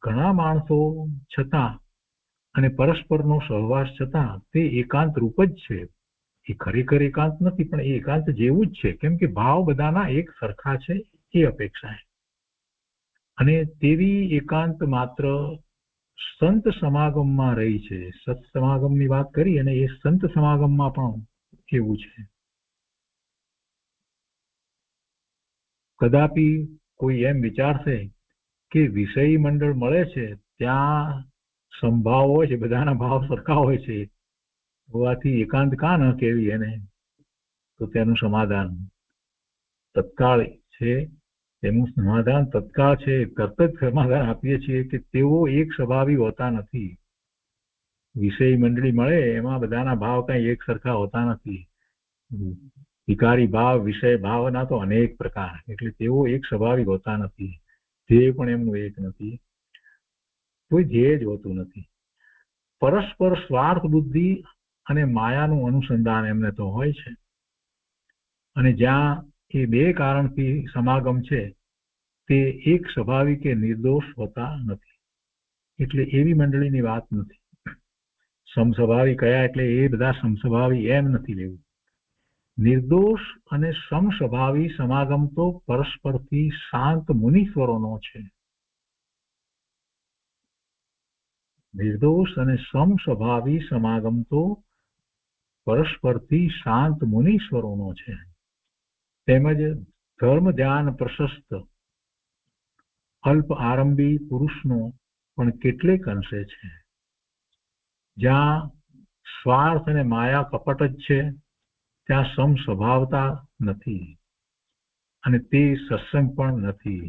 ઘણા માણસો છતાં અને પરસ્પરનો સહવાસ છતાં તે એકાંત રૂપ જ છે. એ ખરેખર એકાંત નથી, પણ એ એકાંત જેવું જ છે, કેમ કે ભાવ બધાના એક સરખા છે એ અપેક્ષા છે. અને તેવી એકાંત માત્ર સંત સમાગમમાં રહી છે. સત્સમાગમની વાત કરી અને એ સંત સમાગમમાં પણ એવું છે. કદાપી કોઈ એમ વિચારશે કે વિષય મંડળ મળે છે ત્યાં સંભાવ હોય છે, બધાના ભાવ સરખા હોય છે, હોવાથી એકાંત કાં ન કેવી એને, તો તેનું સમાધાન તત્કાળ છે. તેનું સમાધાન તત્કાળ છે. તરત જ સમાધાન આપીએ છીએ કે તેઓ એક સ્વભાવી હોતા નથી. વિષય મંડળી મળે એમાં બધાના ભાવ કઈ એક સરખા હોતા નથી. વિકારી ભાવ, વિષય ભાવના તો અનેક પ્રકાર, એટલે તેઓ એક સ્વભાવિક હોતા નથી. ધ્યેય પણ એમનું એક નથી, કોઈ ધ્યેય જ હોતું નથી. પરસ્પર સ્વાર્થ બુદ્ધિ અને માયાનું અનુસંધાન એમને તો હોય છે. અને જ્યાં એ બે કારણથી સમાગમ છે તે એક સ્વભાવિક કે નિર્દોષ હોતા નથી. એટલે એવી મંડળીની વાત નથી. સમસ્વભાવી કયા એટલે એ બધા સમસ્વભાવી એમ નથી લેવું. નિર્દોષ અને સમસ્વભાવી સમાગમ તો પરસ્પરથી શાંત મુનીશ્વરોનો છે. નિર્દોષ અને સમસ્વભાવી સમાગમ તો પરસ્પરથી શાંત મુનીશ્વરોનો છે. તેમજ ધર્મ ધ્યાન પ્રશસ્ત અલ્પ આરંભી પુરુષનો પણ કેટલેક અંશે છે. જ્યાં સ્વાર્થ અને માયા કપટ જ છે ત્યાં સમસ્વભાવતા નથી, અને તે સત્સંગ પણ નથી.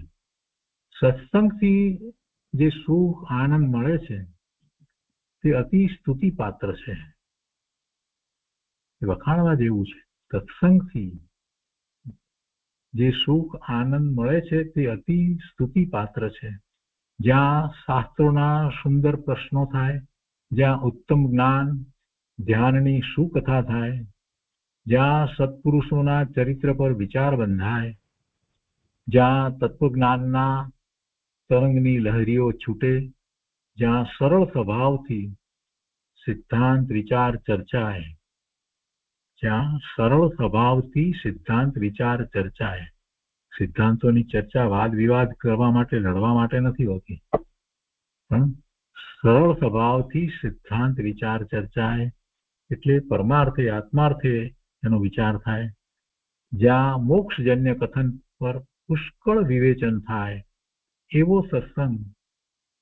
સત્સંગથી જે સુખ આનંદ મળે છે તે અતિ સ્તુતિ પાત્ર છે, વખાણવા જેવું છે. સત્સંગથી જે સુખ આનંદ મળે છે તે અતિ સ્તુતિ પાત્ર છે. જ્યાં શાસ્ત્રોના સુંદર પ્રશ્નો થાય, જ્યાં ઉત્તમ જ્ઞાન ધ્યાનની સુકથા થાય, જ્યાં સત્પુરુષોના ચરિત્ર પર વિચાર બંધાય, જ્યાં તત્વજ્ઞાનના તરંગની લહેરીઓ છૂટે, જ્યાં સરળ સ્વભાવથી સિદ્ધાંત વિચાર ચર્ચાય, જ્યાં સરળ સ્વભાવથી સિદ્ધાંત વિચાર ચર્ચાય. સિદ્ધાંતોની ચર્ચા વાદ વિવાદ કરવા માટે, લડવા માટે નથી હોતી, પણ સરળ સ્વભાવથી સિદ્ધાંત વિચાર ચર્ચાય એટલે પરમાર્થે આત્માર્થે એનો વિચાર થાય. જ્યાં મોક્ષજન્ય કથન પર પુષ્કળ વિવેચન થાય, એવો સત્સંગ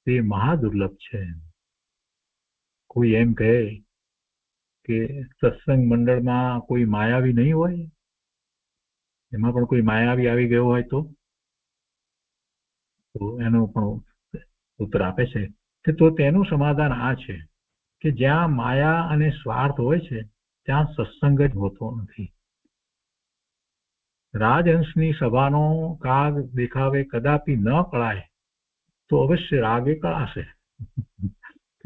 તે મહાદુર્લભ છે. કોઈ એમ કહે કે સત્સંગ મંડળમાં કોઈ માયાવી નહીં હોય, એમાં પણ કોઈ માયાવી આવી ગયો હોય તો એનો પણ ઉત્તર આપે છે કે તો તેનું સમાધાન આ છે કે જ્યાં માયા અને સ્વાર્થ હોય છે ત્યાં સત્સંગ જ હોતો નથી. રાજહંસની સભાનો કાગ દેખાવે કદાપી ન કળાય તો અવશ્ય રાગે કળાશે.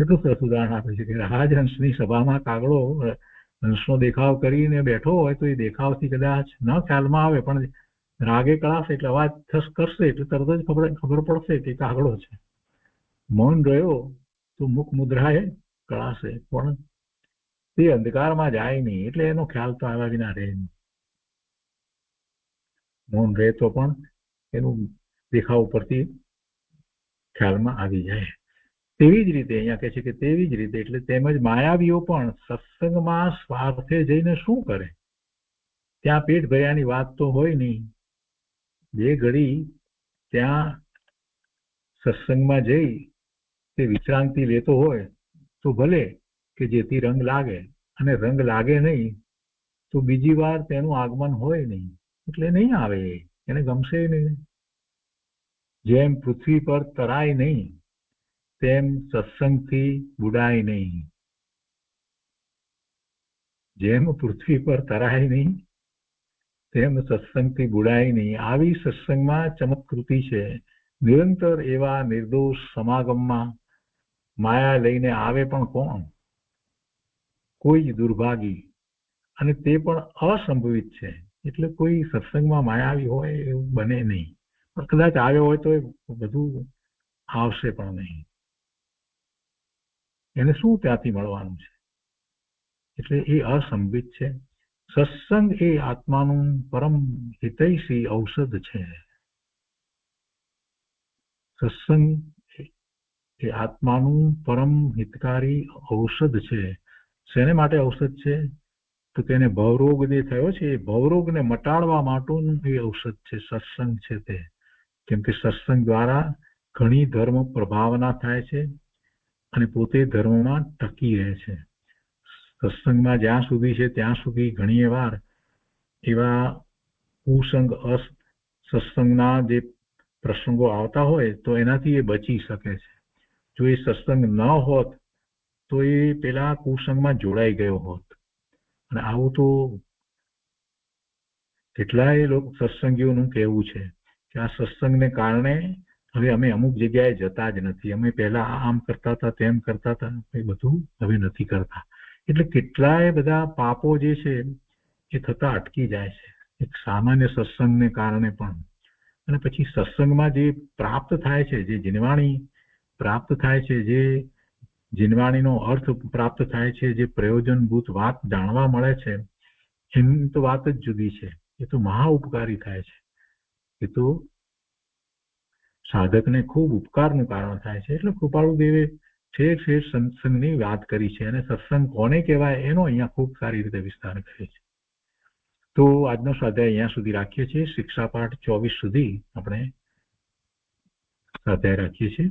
કેટલું સરસ ઉદાહરણ આપે છે કે રાજહંસની સભામાં કાગડો હંસનો દેખાવ કરીને બેઠો હોય તો એ દેખાવથી કદાચ ન ખ્યાલમાં આવે, પણ રાગે કળાશે એટલે અવાજ થસ કરશે એટલે તરત જ ખબર પડશે કે કાગડો છે. મૌન રહ્યો તો મુખ મુદ્રાએ કળાશે, પણ તે અંધકારમાં જાય નહીં એટલે એનો ખ્યાલ તો આવ્યા વિના રહે નહીં. મૌન રહે તો પણ એનું દેખાવ ઉપરથી ખ્યાલમાં આવી જાય. તેવી જ રીતે અહીંયા કહે છે કે તેવી જ રીતે એટલે તેમજ માયાવીઓ પણ સત્સંગમાં સ્વાર્થે જઈને શું કરે? ત્યાં પેટ ભર્યાની વાત તો હોય નહીં. જે ઘડી ત્યાં સત્સંગમાં જઈ તે વિશ્રાંતિ લેતો હોય તો ભલે કે જેથી રંગ લાગે, અને રંગ લાગે નહીં તો બીજી વાર તેનું આગમન હોય નહીં એટલે નહીં આવે, એને ગમશે નહીં. જેમ પૃથ્વી પર તરાય નહીં તેમ સત્સંગથી બુડાય નહીં. જેમ પૃથ્વી પર તરાય નહીં તેમ સત્સંગથી બુડાય નહીં. આવી સત્સંગમાં ચમત્કૃતિ છે. નિરંતર એવા નિર્દોષ સમાગમમાં માયા લઈને આવે પણ કોણ? કોઈ દુર્ભાગી, અને તે પણ અસંભવિત છે. એટલે કોઈ સત્સંગમાં માયાવી હોય એવું બને નહીં, પણ કદાચ આવ્યો હોય તો એ બધું આવશે પણ નહીં. એને શું ત્યાંથી મળવાનું છે? એટલે એ અસંભવિત છે. સત્સંગ એ આત્માનું પરમ હિતૈષી ઔષધ છે. સત્સંગ એ આત્માનું પરમ હિતકારી ઔષધ છે. શેને માટે ઔષધ છે? તો તેને ભવરોગ જે થયો છે એ ભવરોગને મટાડવા માટેનું એ ઔષધ છે, સત્સંગ છે તે. કેમ કે સત્સંગ દ્વારા ઘણી ધર્મ પ્રભાવના થાય છે અને પોતે ધર્મમાં ટકી રહે છે. સત્સંગમાં જ્યાં સુધી છે ત્યાં સુધી ઘણી વાર એવા કુસંગ સત્સંગના જે પ્રસંગો આવતા હોય તો એનાથી એ બચી શકે છે. જો એ સત્સંગ ન હોત તો એ પેલા કુસંગમાં જોડાઈ ગયો હોત. અને આવું તો કેટલાય લોકો સત્સંગીઓનું કહેવું છે કે આ સત્સંગને કારણે હવે અમે અમુક જગ્યાએ જતા જ નથી. અમે પહેલા આમ કરતા હતા, તેમ કરતા હતા, એ બધું હવે નથી કરતા. એટલે કેટલાય બધા પાપો જે છે એ થતા અટકી જાય છે એક સામાન્ય સત્સંગને કારણે પણ. અને પછી સત્સંગમાં જે પ્રાપ્ત થાય છે, જે જીનવાણી પ્રાપ્ત થાય છે, જે જીનવાણીનો અર્થ પ્રાપ્ત થાય છે, જે પ્રયોજનભૂત વાત જાણવા મળે છે, એની તો વાત જ જુદી છે. એ તો મહા ઉપકારી થાય છે. એ તો સાધકને ખૂબ ઉપકારનું કારણ થાય છે. એટલે કૃપાળુ દેવે ઠેર ઠેર સત્સંગની વાત કરી છે અને સત્સંગ કોને કહેવાય એનો અહીંયા ખૂબ સારી રીતે વિસ્તાર કરે છે. તો આજનો સ્વાધ્યાય અહીંયા સુધી રાખીએ છીએ. શિક્ષાપાઠ 24 સુધી આપણે સ્વાધ્યાય રાખીએ છીએ.